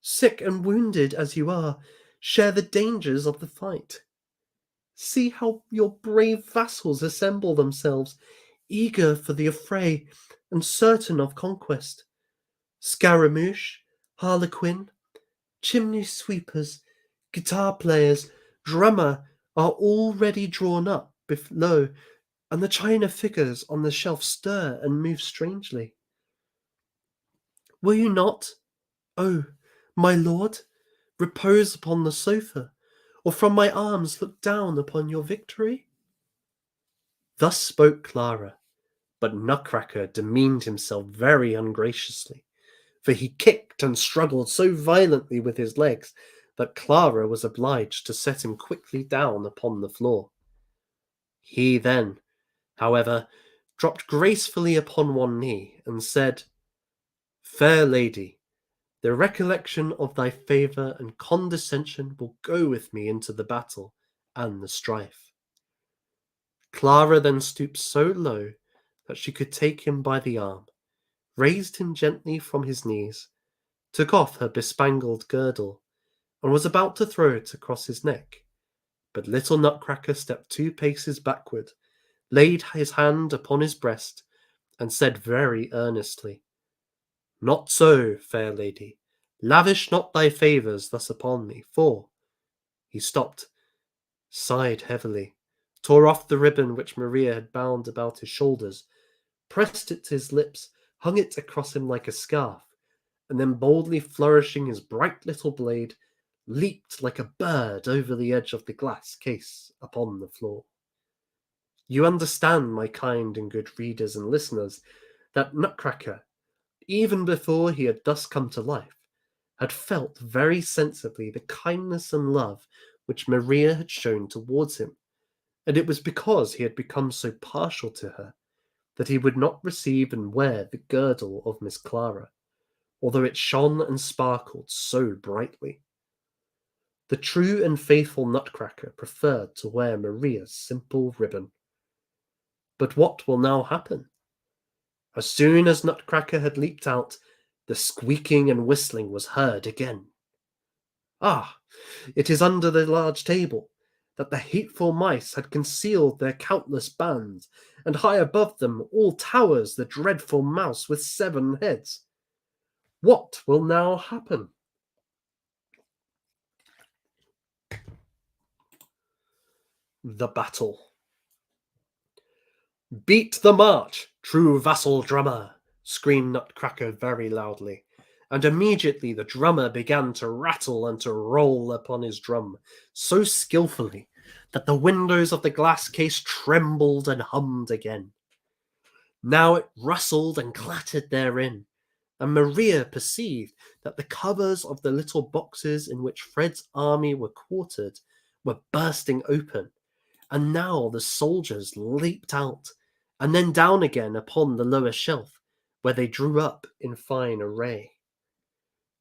sick and wounded as you are, share the dangers of the fight. See how your brave vassals assemble themselves, eager for the affray and certain of conquest. Scaramouche, harlequin, chimney sweepers, guitar players, drummer are all ready drawn up below, and the china figures on the shelf stir and move strangely. Will you not, oh, my lord, repose upon the sofa, or from my arms look down upon your victory?" Thus spoke Clara, but Nutcracker demeaned himself very ungraciously, for he kicked and struggled so violently with his legs that Clara was obliged to set him quickly down upon the floor. He then, however, dropped gracefully upon one knee and said, "Fair lady, the recollection of thy favour and condescension will go with me into the battle and the strife." Clara then stooped so low that she could take him by the arm, raised him gently from his knees, took off her bespangled girdle, and was about to throw it across his neck. But little Nutcracker stepped 2 paces backward, laid his hand upon his breast, and said very earnestly, "Not so, fair lady, lavish not thy favours thus upon me, for—" He stopped, sighed heavily, tore off the ribbon which Maria had bound about his shoulders, pressed it to his lips, hung it across him like a scarf, and then boldly flourishing his bright little blade, leaped like a bird over the edge of the glass case upon the floor. You understand, my kind and good readers and listeners, that Nutcracker, even before he had thus come to life, had felt very sensibly the kindness and love which Maria had shown towards him, and it was because he had become so partial to her that he would not receive and wear the girdle of Miss Clara, although it shone and sparkled so brightly. The true and faithful Nutcracker preferred to wear Maria's simple ribbon. But what will now happen? As soon as Nutcracker had leaped out, the squeaking and whistling was heard again. Ah, it is under the large table that the hateful mice had concealed their countless bands, and high above them all towers the dreadful mouse with 7 heads. What will now happen? The battle. "Beat the march, true vassal drummer!" screamed Nutcracker very loudly, and immediately the drummer began to rattle and to roll upon his drum so skilfully that the windows of the glass case trembled and hummed again. Now it rustled and clattered therein, and Maria perceived that the covers of the little boxes in which Fred's army were quartered were bursting open, and now the soldiers leaped out, and then down again upon the lower shelf, where they drew up in fine array.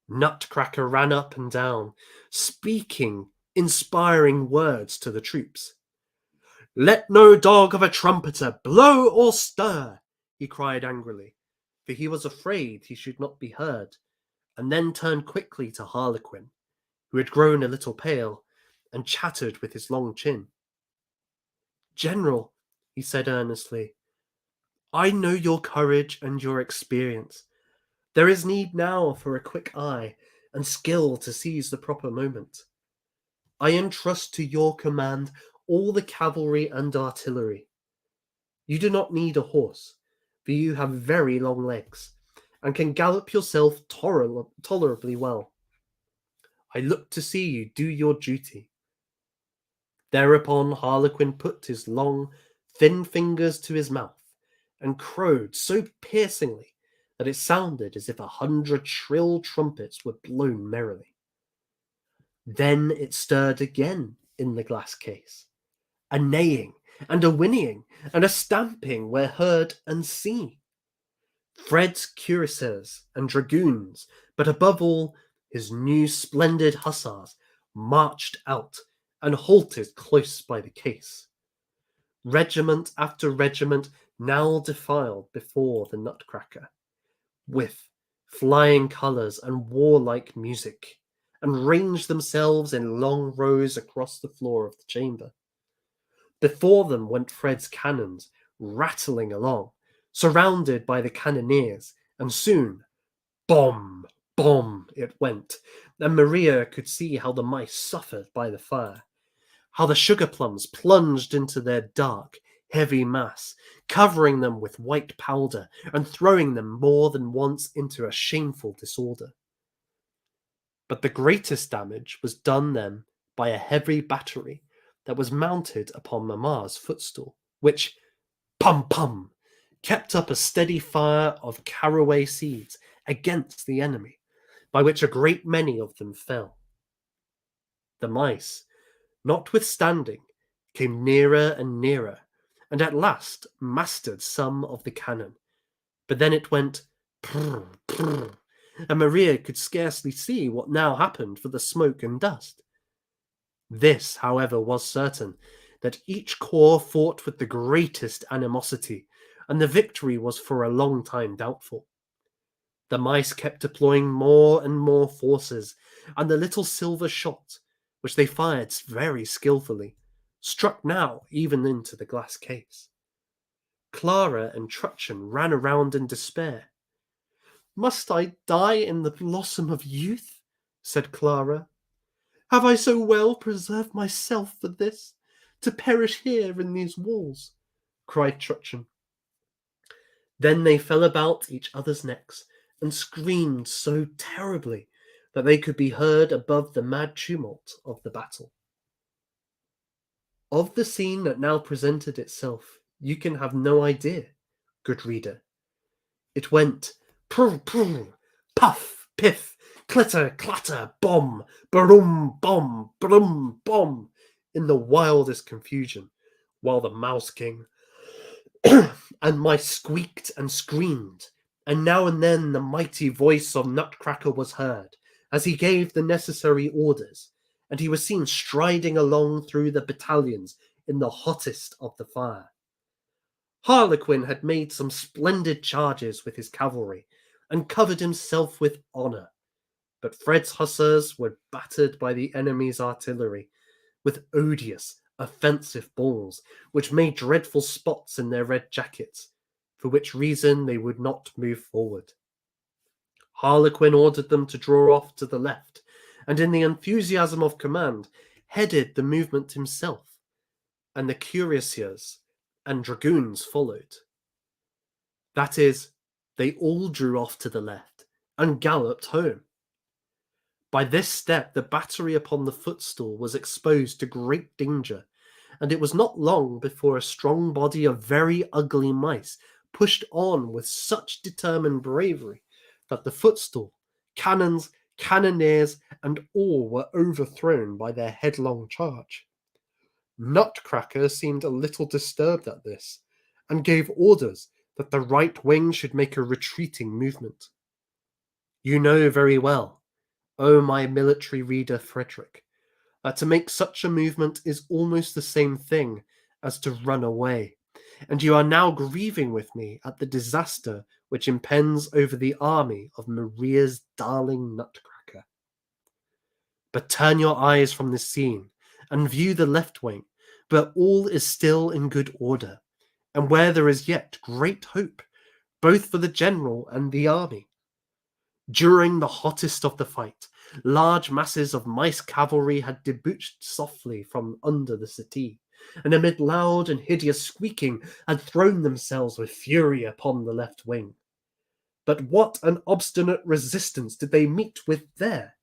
Nutcracker ran up and down, speaking inspiring words to the troops. "Let no dog of a trumpeter blow or stir," he cried angrily, for he was afraid he should not be heard, and then turned quickly to Harlequin, who had grown a little pale, and chattered with his long chin. "General," he said earnestly, "I know your courage and your experience. There is need now for a quick eye and skill to seize the proper moment. I entrust to your command all the cavalry and artillery. You do not need a horse, for you have very long legs, and can gallop yourself tolerably well. I look to see you do your duty." Thereupon Harlequin put his long, thin fingers to his mouth, and crowed so piercingly that it sounded as if 100 shrill trumpets were blown merrily. Then it stirred again in the glass case. A neighing and a whinnying and a stamping were heard and seen. Fred's cuirassiers and dragoons, but above all his new splendid hussars, marched out and halted close by the case. Regiment after regiment now defiled before the Nutcracker, with flying colours and warlike music, and ranged themselves in long rows across the floor of the chamber. Before them went Fred's cannons, rattling along, surrounded by the cannoneers, and soon, bomb, bomb, it went, and Maria could see how the mice suffered by the fire, how the sugar plums plunged into their dark, heavy mass, covering them with white powder and throwing them more than once into a shameful disorder. But the greatest damage was done them by a heavy battery that was mounted upon Mamma's footstool, which, pum pum, kept up a steady fire of caraway seeds against the enemy, by which a great many of them fell. The mice, notwithstanding, came nearer and nearer, and at last mastered some of the cannon. But then it went prr, prr, and Maria could scarcely see what now happened for the smoke and dust. This, however, was certain, that each corps fought with the greatest animosity, and the victory was for a long time doubtful. The mice kept deploying more and more forces, and the little silver shot, which they fired very skillfully, struck now even into the glass case. Clara and Trutchen ran around in despair. "Must I die in the blossom of youth?" said Clara. "Have I so well preserved myself for this, to perish here in these walls?" cried Trutchen. Then they fell about each other's necks, and screamed so terribly that they could be heard above the mad tumult of the battle. Of the scene that now presented itself, you can have no idea, good reader. It went prr, prr, puff, piff, clitter, clatter, bomb, barum, bomb, brum, bomb, in the wildest confusion, while the Mouse King and mice squeaked and screamed, and now and then the mighty voice of Nutcracker was heard, as he gave the necessary orders, and he was seen striding along through the battalions in the hottest of the fire. Harlequin had made some splendid charges with his cavalry, and covered himself with honour, but Fred's hussars were battered by the enemy's artillery, with odious, offensive balls, which made dreadful spots in their red jackets, for which reason they would not move forward. Harlequin ordered them to draw off to the left, and in the enthusiasm of command headed the movement himself, and the cuirassiers and dragoons followed. That is, they all drew off to the left and galloped home. By this step the battery upon the footstool was exposed to great danger, and it was not long before a strong body of very ugly mice pushed on with such determined bravery that the footstool, cannons, cannoneers, and all were overthrown by their headlong charge. Nutcracker seemed a little disturbed at this, and gave orders that the right wing should make a retreating movement. You know very well, O my military reader Frederick, that to make such a movement is almost the same thing as to run away, and you are now grieving with me at the disaster which impends over the army of Maria's darling Nutcracker. But turn your eyes from this scene, and view the left wing, where all is still in good order, and where there is yet great hope, both for the general and the army. During the hottest of the fight, large masses of mice cavalry had debouched softly from under the settee, and amid loud and hideous squeaking had thrown themselves with fury upon the left wing. But what an obstinate resistance did they meet with there!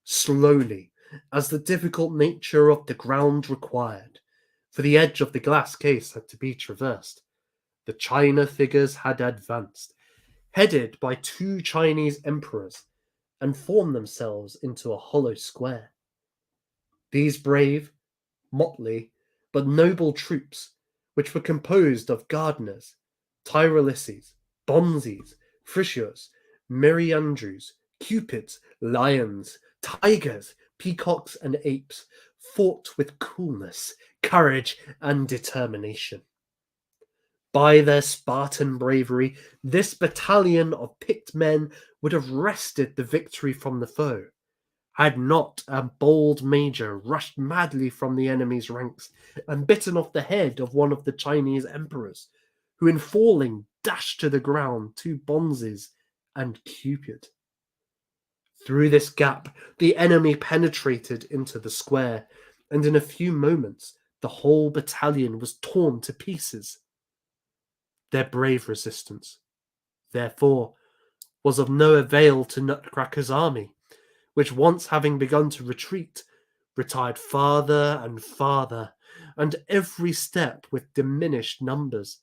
Slowly, as the difficult nature of the ground required, for the edge of the glass case had to be traversed, the china figures had advanced, headed by 2 Chinese emperors, and formed themselves into a hollow square. These brave, motley, but noble troops, which were composed of gardeners, Tyroleses, bonzes, frisios, merryandrews, cupids, lions, tigers, peacocks, and apes, fought with coolness, courage, and determination. By their Spartan bravery, this battalion of picked men would have wrested the victory from the foe, had not a bold major rushed madly from the enemy's ranks and bitten off the head of one of the Chinese emperors, who in falling dashed to the ground 2 bonzes and Cupid. Through this gap the enemy penetrated into the square, and in a few moments the whole battalion was torn to pieces. Their brave resistance, therefore, was of no avail to Nutcracker's army, which once having begun to retreat, retired farther and farther, and every step with diminished numbers,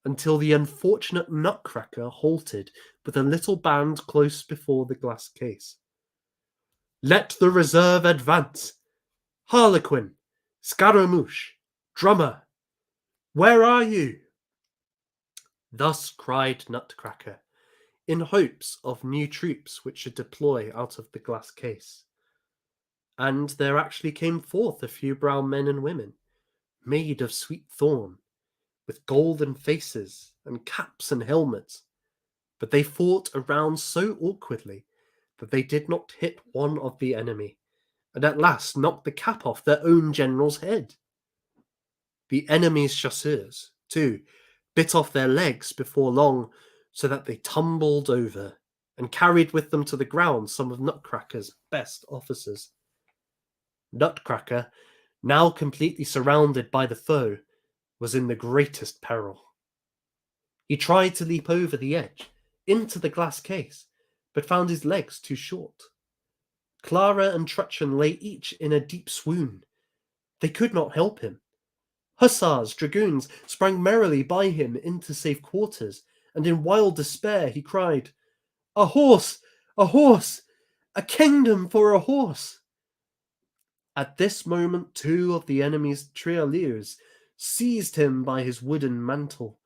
until the unfortunate Nutcracker halted with a little band close before the glass case. "Let the reserve advance! Harlequin, Scaramouche, Drummer, where are you?" Thus cried Nutcracker, in hopes of new troops which should deploy out of the glass case. And there actually came forth a few brown men and women, made of sweet thorn, with golden faces and caps and helmets, but they fought around so awkwardly that they did not hit one of the enemy, and at last knocked the cap off their own general's head. The enemy's chasseurs, too, bit off their legs before long, so that they tumbled over, and carried with them to the ground some of Nutcracker's best officers. Nutcracker, now completely surrounded by the foe, was in the greatest peril. He tried to leap over the edge, into the glass case, but found his legs too short. Clara and Trutchen lay each in a deep swoon. They could not help him. Hussars, dragoons sprang merrily by him into safe quarters, and in wild despair he cried, "A horse! A horse! A kingdom for a horse!" At this moment 2 of the enemy's tirailleurs seized him by his wooden mantle,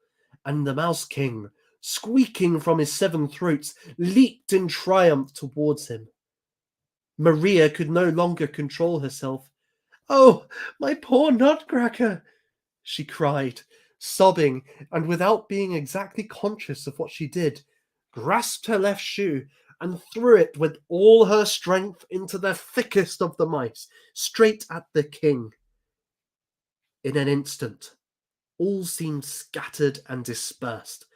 and the Mouse King, squeaking from his 7 throats, leaped in triumph towards him. Maria could no longer control herself. "Oh, my poor Nutcracker!" she cried, sobbing, and without being exactly conscious of what she did, grasped her left shoe and threw it with all her strength into the thickest of the mice, straight at the king. In an instant, all seemed scattered and dispersed,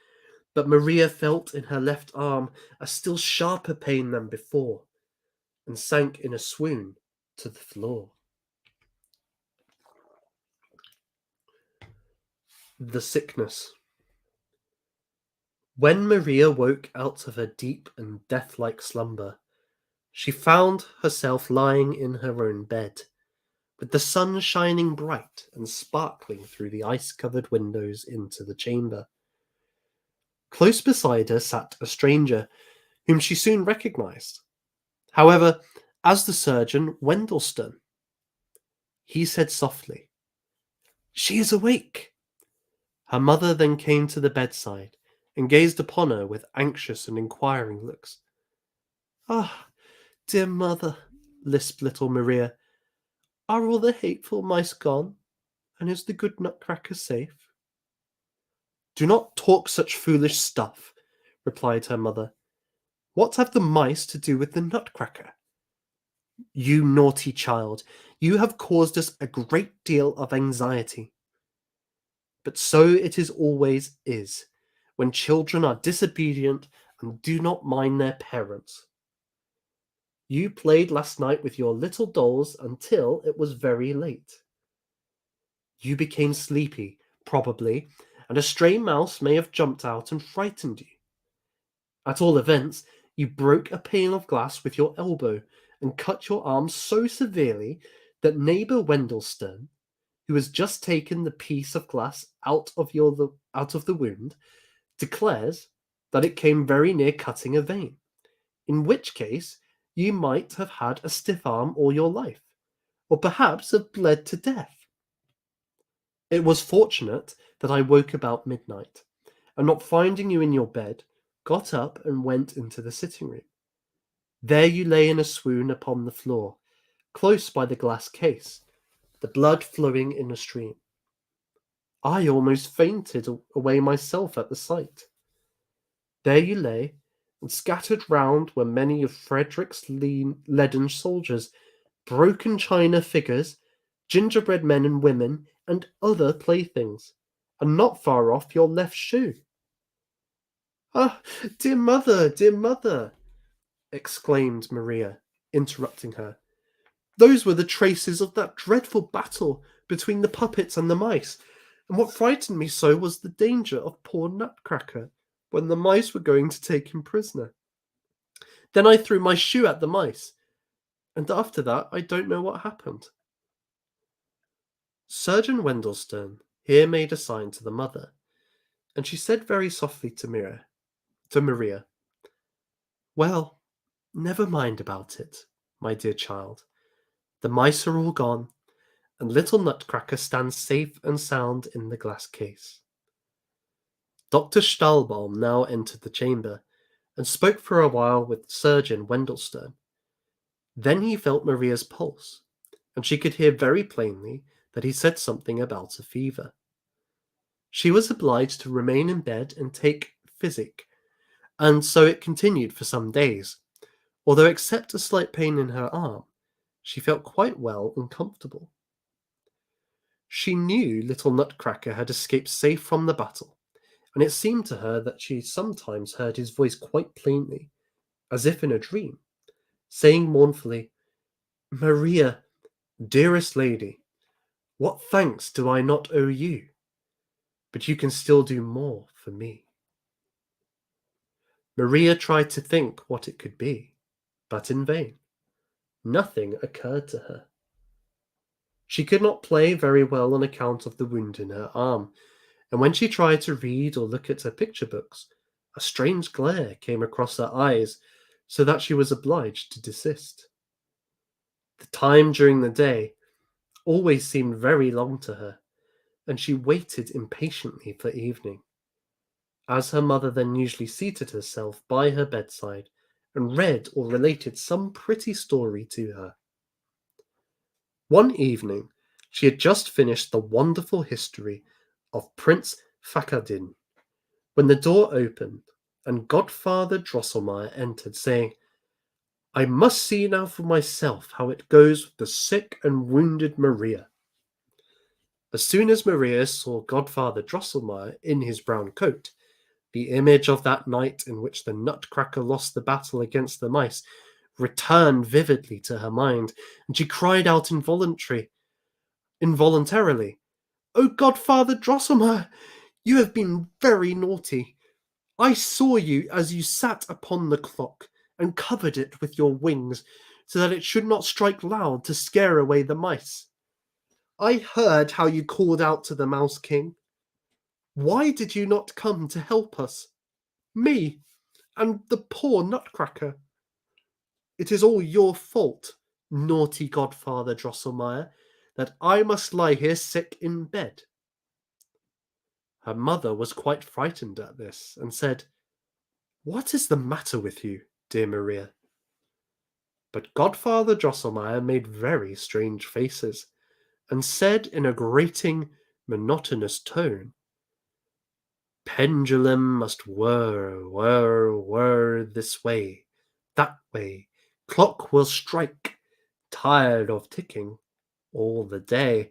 but Maria felt in her left arm a still sharper pain than before, and sank in a swoon to the floor. The sickness. When Maria woke out of her deep and death-like slumber, she found herself lying in her own bed, with the sun shining bright and sparkling through the ice-covered windows into the chamber. Close beside her sat a stranger, whom she soon recognized. However, as the surgeon Wendelstone, he said softly, "She is awake." Her mother then came to the bedside and gazed upon her with anxious and inquiring looks. "Ah, dear mother," lisped little Maria, "are all the hateful mice gone, and is the good Nutcracker safe?" "Do not talk such foolish stuff," replied her mother. "What have the mice to do with the Nutcracker? You naughty child, you have caused us a great deal of anxiety. But so it is always is, when children are disobedient and do not mind their parents. You played last night with your little dolls until it was very late. You became sleepy, probably, and a stray mouse may have jumped out and frightened you. At all events, you broke a pane of glass with your elbow and cut your arm so severely that neighbor Wendelstone, who has just taken the piece of glass out of the wound, declares that it came very near cutting a vein, in which case you might have had a stiff arm all your life, or perhaps have bled to death. It was fortunate that I woke about midnight, and not finding you in your bed, got up and went into the sitting room. There you lay in a swoon upon the floor, close by the glass case, the blood flowing in a stream. I almost fainted away myself at the sight. There you lay, and scattered round were many of Frederick's leaden soldiers, broken china figures, gingerbread men and women, and other playthings, and not far off your left shoe." "Ah, dear mother," exclaimed Maria, interrupting her. "Those were the traces of that dreadful battle between the puppets and the mice, and what frightened me so was the danger of poor Nutcracker when the mice were going to take him prisoner. Then I threw my shoe at the mice, and after that I don't know what happened." Surgeon Wendelstone here made a sign to the mother, and she said very softly to Maria, "Well, never mind about it, my dear child. The mice are all gone, and little Nutcracker stands safe and sound in the glass case." Dr. Stahlbaum now entered the chamber, and spoke for a while with Surgeon Wendelstone. Then he felt Maria's pulse, and she could hear very plainly that he said something about a fever. She was obliged to remain in bed and take physic, and so it continued for some days, although except a slight pain in her arm, she felt quite well and comfortable. She knew little Nutcracker had escaped safe from the battle, and it seemed to her that she sometimes heard his voice quite plainly, as if in a dream, saying mournfully, "Maria, dearest lady, what thanks do I not owe you? But you can still do more for me." Maria tried to think what it could be, but in vain. Nothing occurred to her. She could not play very well on account of the wound in her arm, and when she tried to read or look at her picture books, a strange glare came across her eyes, so that she was obliged to desist. The time during the day always seemed very long to her, and she waited impatiently for evening, as her mother then usually seated herself by her bedside and read or related some pretty story to her. One evening she had just finished the wonderful history of Prince Fakadin, when the door opened and Godfather Drosselmeyer entered, saying, "I must see now for myself how it goes with the sick and wounded Maria." As soon as Maria saw Godfather Drosselmeyer in his brown coat, the image of that night in which the Nutcracker lost the battle against the mice returned vividly to her mind, and she cried out involuntarily, "Oh, Godfather Drosselmeyer, you have been very naughty. I saw you as you sat upon the clock and covered it with your wings so that it should not strike loud to scare away the mice. I heard how you called out to the Mouse King. Why did you not come to help us? Me, and the poor Nutcracker. It is all your fault, naughty godfather Drosselmeyer, that I must lie here sick in bed. Her mother was quite frightened at this, and said, "What is the matter with you, dear Maria?" But Godfather Drosselmeyer made very strange faces, and said in a grating, monotonous tone, "Pendulum must whir, whir, whir this way, that way. Clock will strike, tired of ticking all the day.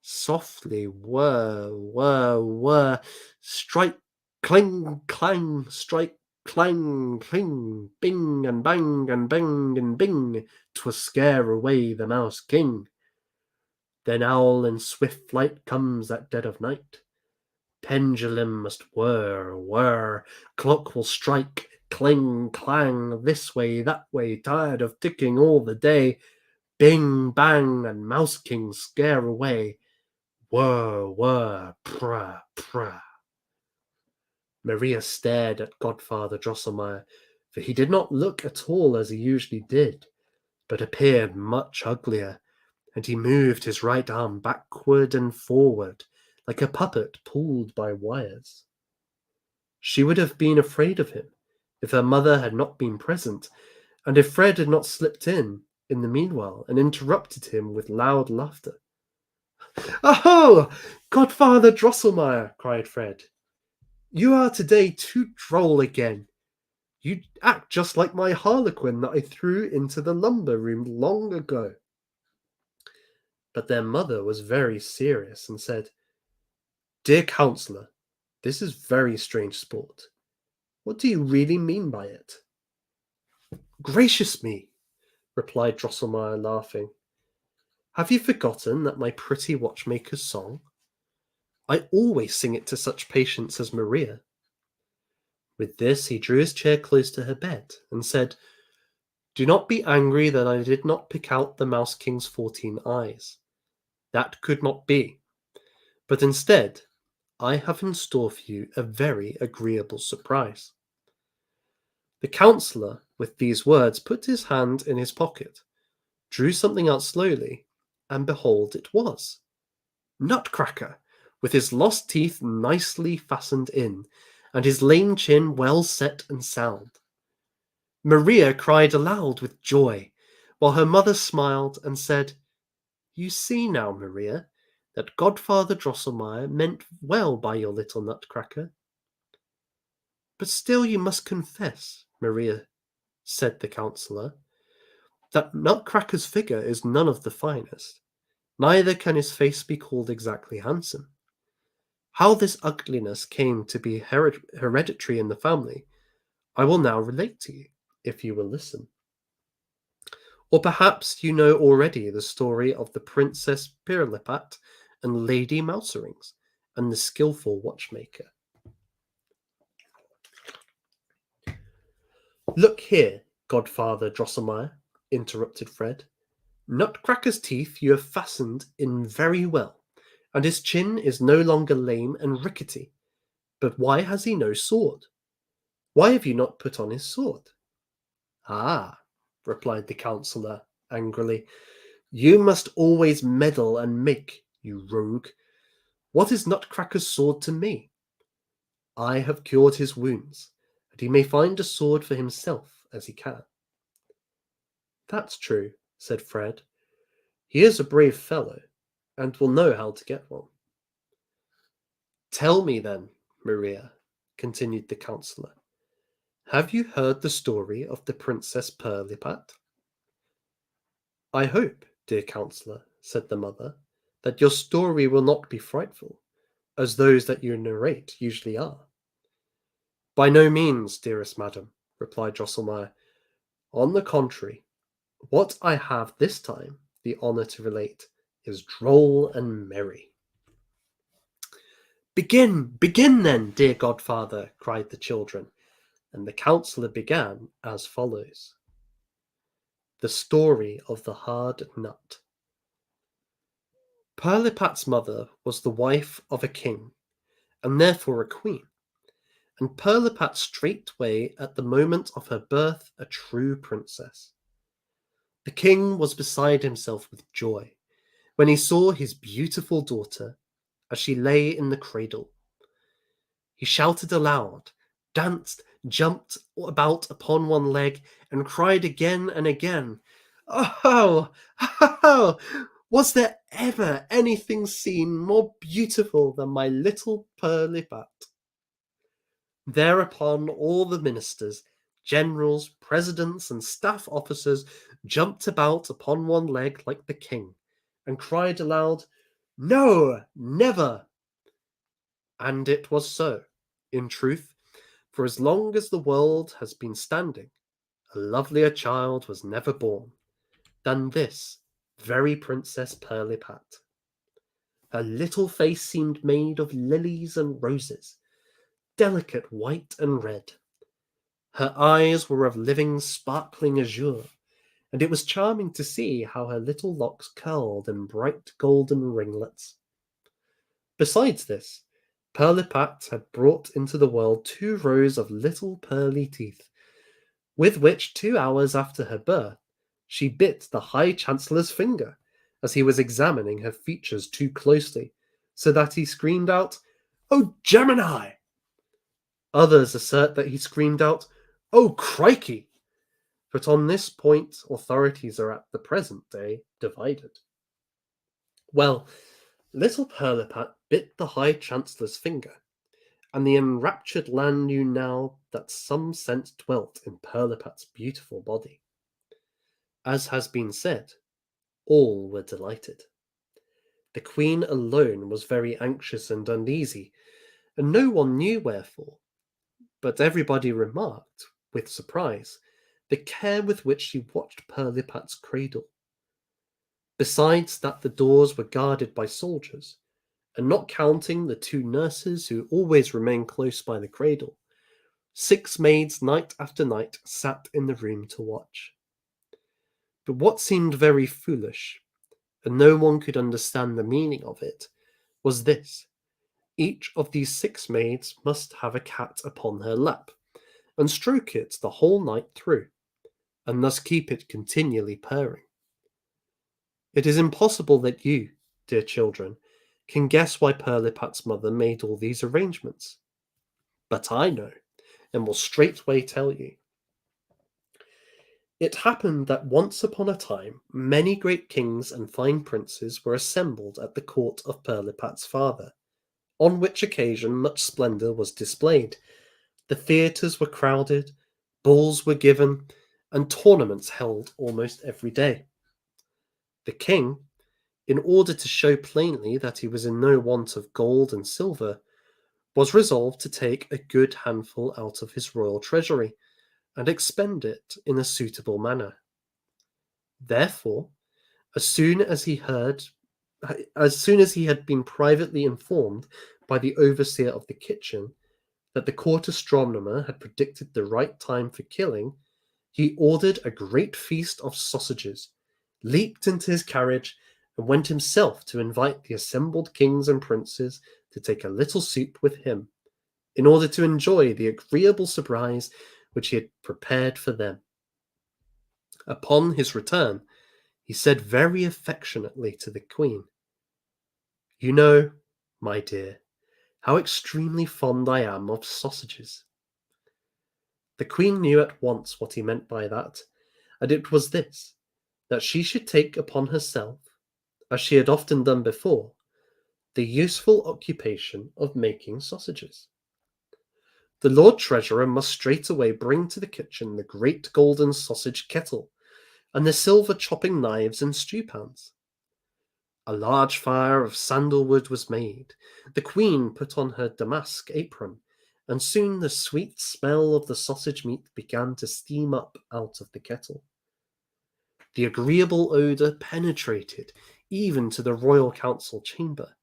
Softly whir, whir, whir. Strike, cling, clang, strike, clang, cling. Bing and bang and bang and bing. 'Twas scare away the Mouse King. Then owl in swift flight comes at dead of night. Pendulum must whir, whir. Clock will strike, cling, clang, this way, that way, tired of ticking all the day. Bing, bang, and Mouse King scare away. Whir, whir, prr, prr. Maria stared at Godfather Drosselmeyer, for he did not look at all as he usually did, but appeared much uglier, and he moved his right arm backward and forward, like a puppet pulled by wires. She would have been afraid of him if her mother had not been present, and if Fred had not slipped in the meanwhile, and interrupted him with loud laughter. "Oh, Godfather Drosselmeyer!" cried Fred. "You are today too droll again. You act just like my harlequin that I threw into the lumber room long ago." But their mother was very serious and said, "Dear Counselor, this is very strange sport. What do you really mean by it?" "Gracious me!" replied Drosselmeyer, laughing. "Have you forgotten that my pretty watchmaker's song? I always sing it to such patients as Maria." With this he drew his chair close to her bed, and said, "Do not be angry that I did not pick out the Mouse King's 14 eyes. That could not be. But instead, I have in store for you a very agreeable surprise." The counsellor, with these words, put his hand in his pocket, drew something out slowly, and behold, it was Nutcracker, with his lost teeth nicely fastened in, and his lame chin well set and sound. Maria cried aloud with joy, while her mother smiled and said, "You see now, Maria, that Godfather Drosselmeyer meant well by your little Nutcracker." "But still you must confess, Maria," said the counsellor, "that Nutcracker's figure is none of the finest, neither can his face be called exactly handsome. How this ugliness came to be hereditary in the family, I will now relate to you, if you will listen. Or perhaps you know already the story of the Princess Pirlipat and Lady Mouserings and the skilful watchmaker. "Look here, Godfather Drosselmeyer," interrupted Fred. "Nutcracker's teeth you have fastened in very well, and his chin is no longer lame and rickety. But why has he no sword? Why have you not put on his sword?" "Ah," replied the counsellor angrily, "you must always meddle and make, you rogue. What is Nutcracker's sword to me? I have cured his wounds, and he may find a sword for himself as he can." "That's true," said Fred. "He is a brave fellow, and will know how to get one." "Tell me then, Maria," continued the counsellor, "have you heard the story of the Princess Pirlipat?" "I hope, dear counsellor," said the mother, "that your story will not be frightful, as those that you narrate usually are." "By no means, dearest madam," replied Drosselmeyer. "On the contrary, what I have this time the honour to relate is droll and merry." "Begin then, dear godfather," cried the children, and the counsellor began as follows: The Story of the Hard Nut. Pirlipat's mother was the wife of a king, and therefore a queen, and Pirlipat straightway at the moment of her birth a true princess. The king was beside himself with joy when he saw his beautiful daughter as she lay in the cradle. He shouted aloud, danced, jumped about upon one leg, and cried again and again, "Oh, oh, was there ever anything seen more beautiful than my little Pirlipat?" Thereupon all the ministers, generals, presidents, and staff officers jumped about upon one leg like the king, and cried aloud, "No, never!" And it was so, in truth, for as long as the world has been standing, a lovelier child was never born than this very Princess Pirlipat. Her little face seemed made of lilies and roses, delicate white and red. Her eyes were of living, sparkling azure, and it was charming to see how her little locks curled in bright golden ringlets. Besides this, Pirlipat had brought into the world 2 rows of little pearly teeth, with which 2 hours after her birth she bit the High Chancellor's finger as he was examining her features too closely, so that he screamed out, "Oh, Gemini!" Others assert that he screamed out, "Oh, crikey!" But on this point authorities are at the present day divided. Well, little Pirlipat bit the High Chancellor's finger, and the enraptured land knew now that some sense dwelt in Pirlipat's beautiful body. As has been said, all were delighted. The Queen alone was very anxious and uneasy, and no one knew wherefore, but everybody remarked, with surprise, the care with which she watched Pirlipat's cradle. Besides that the doors were guarded by soldiers, and not counting the 2 nurses who always remained close by the cradle, 6 maids night after night sat in the room to watch. But what seemed very foolish, and no one could understand the meaning of it, was this: each of these 6 maids must have a cat upon her lap, and stroke it the whole night through, and thus keep it continually purring. It is impossible that you, dear children, can guess why Pirlipat's mother made all these arrangements. But I know, and will straightway tell you. It happened that once upon a time many great kings and fine princes were assembled at the court of Pirlipat's father, on which occasion much splendour was displayed. The theatres were crowded, balls were given, and tournaments held almost every day. The king, in order to show plainly that he was in no want of gold and silver, was resolved to take a good handful out of his royal treasury, and expend it in a suitable manner. Therefore, as soon as he had been privately informed by the overseer of the kitchen that the court astronomer had predicted the right time for killing, he ordered a great feast of sausages, leaped into his carriage, and went himself to invite the assembled kings and princes to take a little soup with him, in order to enjoy the agreeable surprise which he had prepared for them. Upon his return, he said very affectionately to the Queen, "You know, my dear, how extremely fond I am of sausages." The Queen knew at once what he meant by that, and it was this, that she should take upon herself, as she had often done before, the useful occupation of making sausages. The Lord Treasurer must straightway bring to the kitchen the great golden sausage kettle, and the silver chopping knives and stewpans. A large fire of sandalwood was made. The Queen put on her damask apron, and soon the sweet smell of the sausage meat began to steam up out of the kettle. The agreeable odour penetrated even to the royal council chamber,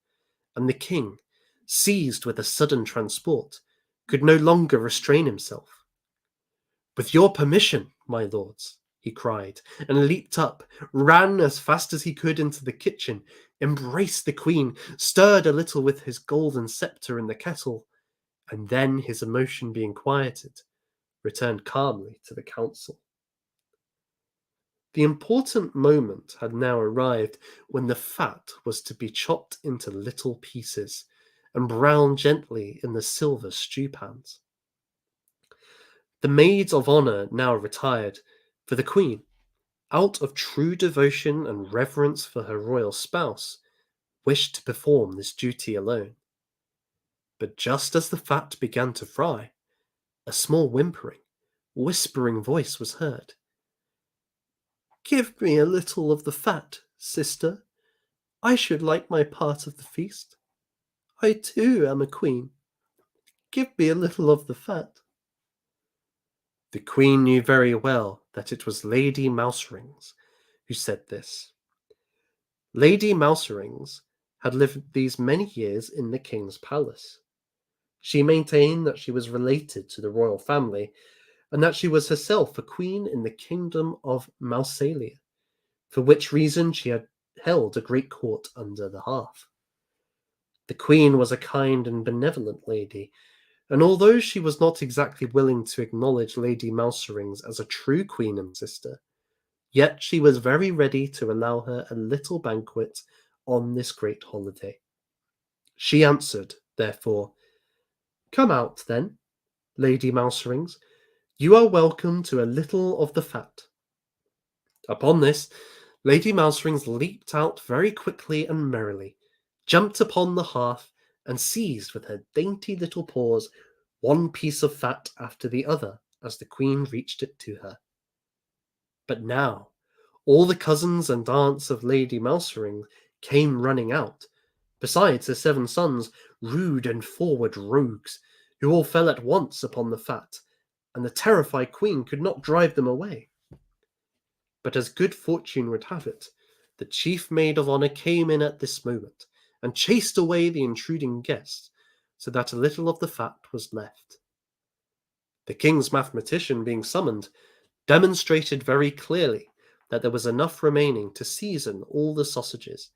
and the king, seized with a sudden transport, could no longer restrain himself. "With your permission, my lords," he cried, and leaped up, ran as fast as he could into the kitchen, embraced the Queen, stirred a little with his golden sceptre in the kettle, and then, his emotion being quieted, returned calmly to the council. The important moment had now arrived when the fat was to be chopped into little pieces and browned gently in the silver stewpans. The maids of honor now retired, for the queen, out of true devotion and reverence for her royal spouse, wished to perform this duty alone. But just as the fat began to fry, a small whispering voice was heard. "Give me a little of the fat, sister. I should like my part of the feast. I too am a queen. Give me a little of the fat." The queen knew very well that it was Lady Mouserings who said this. Lady Mouserings had lived these many years in the king's palace. She maintained that she was related to the royal family, and that she was herself a queen in the kingdom of Mousalia, for which reason she had held a great court under the hearth. The queen was a kind and benevolent lady, and although she was not exactly willing to acknowledge Lady Mouserings as a true queen and sister, yet she was very ready to allow her a little banquet on this great holiday. She answered, therefore, "Come out, then, Lady Mouserings. You are welcome to a little of the fat." Upon this, Lady Mouserings leaped out very quickly and merrily, jumped upon the hearth, and seized with her dainty little paws one piece of fat after the other as the queen reached it to her. But now all the cousins and aunts of Lady Mouserings came running out, besides her 7 sons, rude and forward rogues, who all fell at once upon the fat, and the terrified queen could not drive them away. But as good fortune would have it, the chief maid of honor came in at this moment, and chased away the intruding guests, so that a little of the fat was left. The king's mathematician, being summoned, demonstrated very clearly that there was enough remaining to season all the sausages,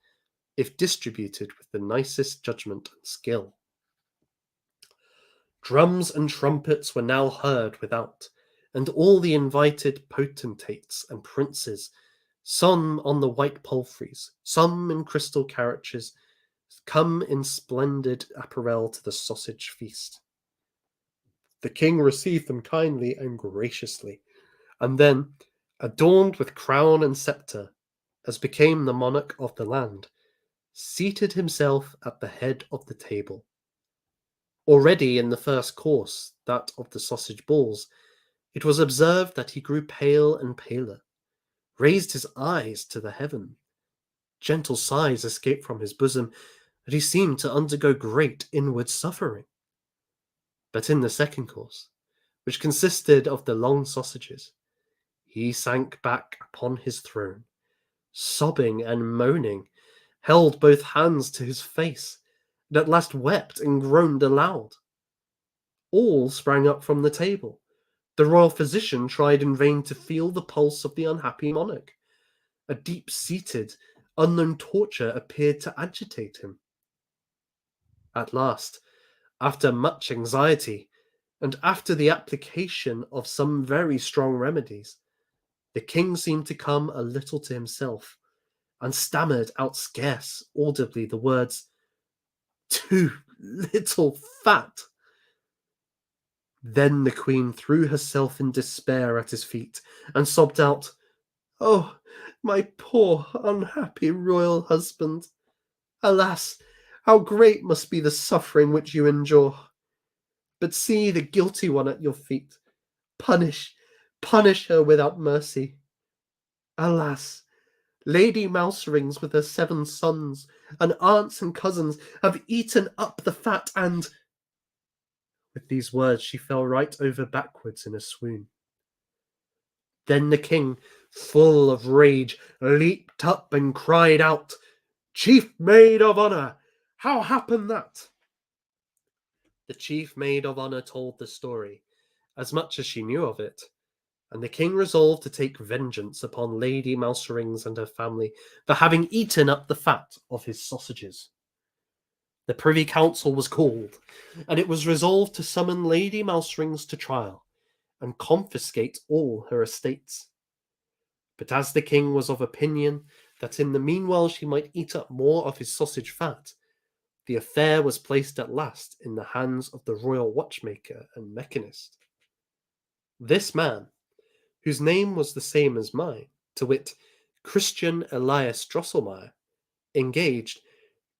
if distributed with the nicest judgment and skill. Drums and trumpets were now heard without, and all the invited potentates and princes, some on the white palfreys, some in crystal carriages, come in splendid apparel to the sausage feast. The king received them kindly and graciously, and then, adorned with crown and sceptre, as became the monarch of the land, seated himself at the head of the table. Already in the first course, that of the sausage balls, it was observed that he grew pale and paler, raised his eyes to the heaven. Gentle sighs escaped from his bosom, and he seemed to undergo great inward suffering. But in the second course, which consisted of the long sausages, he sank back upon his throne, sobbing and moaning, held both hands to his face, and at last wept and groaned aloud. All sprang up from the table. The royal physician tried in vain to feel the pulse of the unhappy monarch. A deep-seated, unknown torture appeared to agitate him. At last, after much anxiety, and after the application of some very strong remedies, the king seemed to come a little to himself, and stammered out scarce audibly the words, "Too little fat." Then the queen threw herself in despair at his feet, and sobbed out, "Oh, my poor unhappy royal husband! Alas, how great must be the suffering which you endure! But see the guilty one at your feet. Punish her without mercy. Alas, Lady Mouserings with her 7 sons, and aunts and cousins, have eaten up the fat, and—" With these words she fell right over backwards in a swoon. Then the king, full of rage, leaped up and cried out, "Chief maid of honor, how happened that?" The chief maid of honor told the story, as much as she knew of it, and the king resolved to take vengeance upon Lady Mouserings and her family for having eaten up the fat of his sausages. The Privy Council was called, and it was resolved to summon Lady Mouserings to trial and confiscate all her estates. But as the king was of opinion that in the meanwhile she might eat up more of his sausage fat, the affair was placed at last in the hands of the royal watchmaker and mechanist. This man, whose name was the same as mine, to wit, Christian Elias Drosselmeyer, engaged,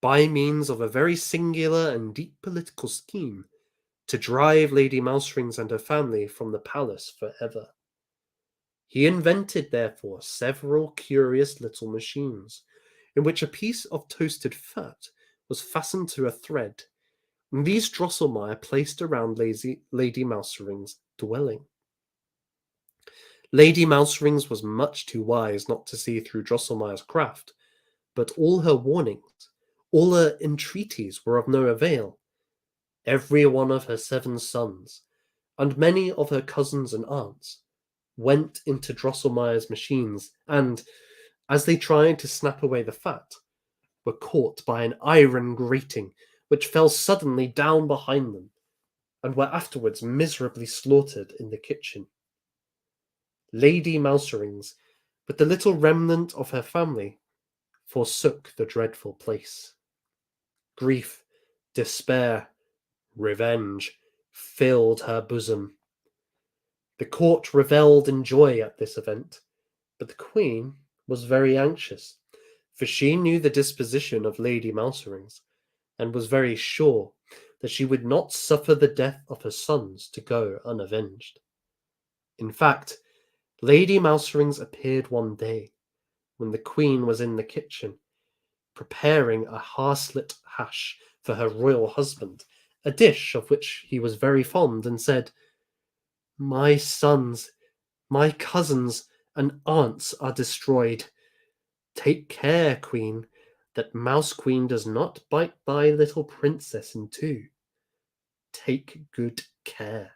by means of a very singular and deep political scheme, to drive Lady Mouserings and her family from the palace for ever. He invented, therefore, several curious little machines, in which a piece of toasted fat was fastened to a thread, and these Drosselmeyer placed around Lady Mousering's dwelling. Lady Mouserings was much too wise not to see through Drosselmeyer's craft, but all her warnings, all her entreaties were of no avail. Every one of her 7 sons, and many of her cousins and aunts, went into Drosselmeyer's machines, and, as they tried to snap away the fat, were caught by an iron grating which fell suddenly down behind them, and were afterwards miserably slaughtered in the kitchen. Lady Mouserings, with the little remnant of her family, forsook the dreadful place. Grief, despair, revenge filled her bosom. The court revelled in joy at this event, but the queen was very anxious, for she knew the disposition of Lady Mouserings, and was very sure that she would not suffer the death of her sons to go unavenged. In fact, Lady Mouserings appeared one day, when the queen was in the kitchen, preparing a harslet hash for her royal husband, a dish of which he was very fond, and said, "My sons, my cousins, and aunts are destroyed. Take care, Queen, that Mouse Queen does not bite thy little princess in two. Take good care."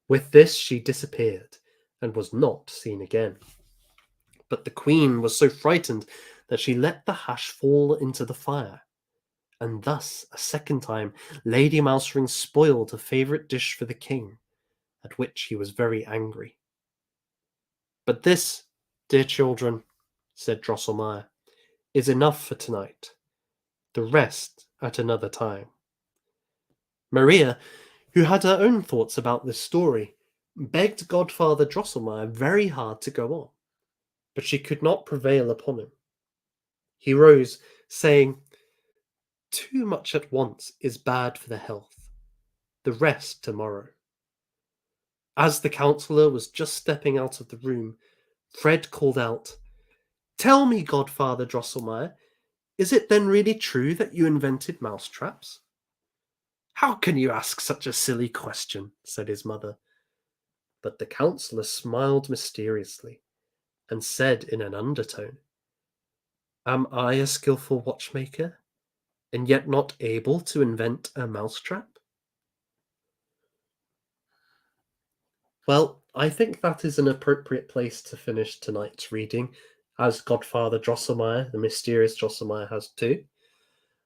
With this she disappeared, and was not seen again. But the queen was so frightened that she let the hash fall into the fire, and thus a second time Lady Mouserings spoiled a favourite dish for the king, at which he was very angry. "But this, dear children," said Drosselmeyer, "is enough for tonight. The rest at another time." Maria, who had her own thoughts about this story, begged Godfather Drosselmeyer very hard to go on, but she could not prevail upon him. He rose, saying, "Too much at once is bad for the health. The rest tomorrow." As the councillor was just stepping out of the room, Fred called out, "Tell me, Godfather Drosselmeyer, is it then really true that you invented mousetraps?" "How can you ask such a silly question?" said his mother. But the councillor smiled mysteriously, and said in an undertone, "Am I a skilful watchmaker, and yet not able to invent a mousetrap?" Well, I think that is an appropriate place to finish tonight's reading, as Godfather Drosselmeyer, the mysterious Drosselmeyer, has too.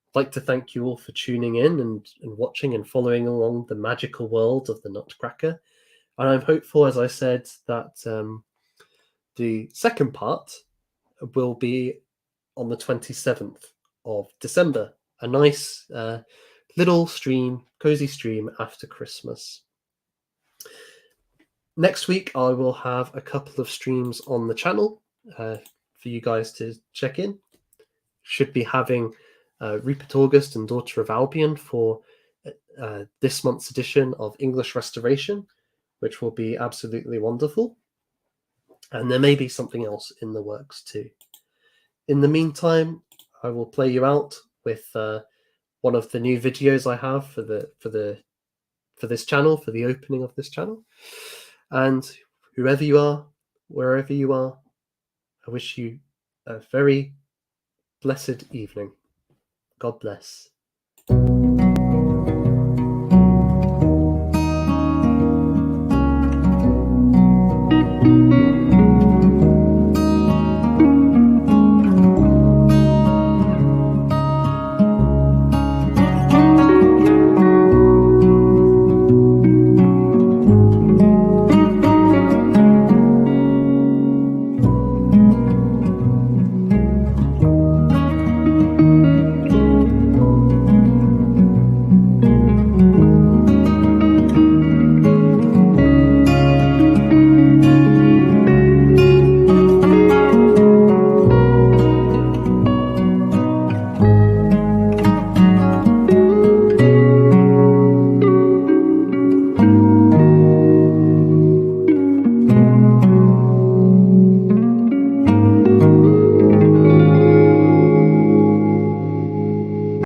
I'd like to thank you all for tuning in and watching and following along the magical world of the Nutcracker. And I'm hopeful, as I said, that the second part will be on the 27th of December, a nice little stream, cozy stream after Christmas. Next week, I will have a couple of streams on the channel for you guys to check in. Should be having Rupert August and Daughter of Albion for this month's edition of English Restoration, which will be absolutely wonderful. And there may be something else in the works too. In the meantime, I will play you out with one of the new videos I have for this channel, for the opening of this channel. And whoever you are, wherever you are, I wish you a very blessed evening. God bless.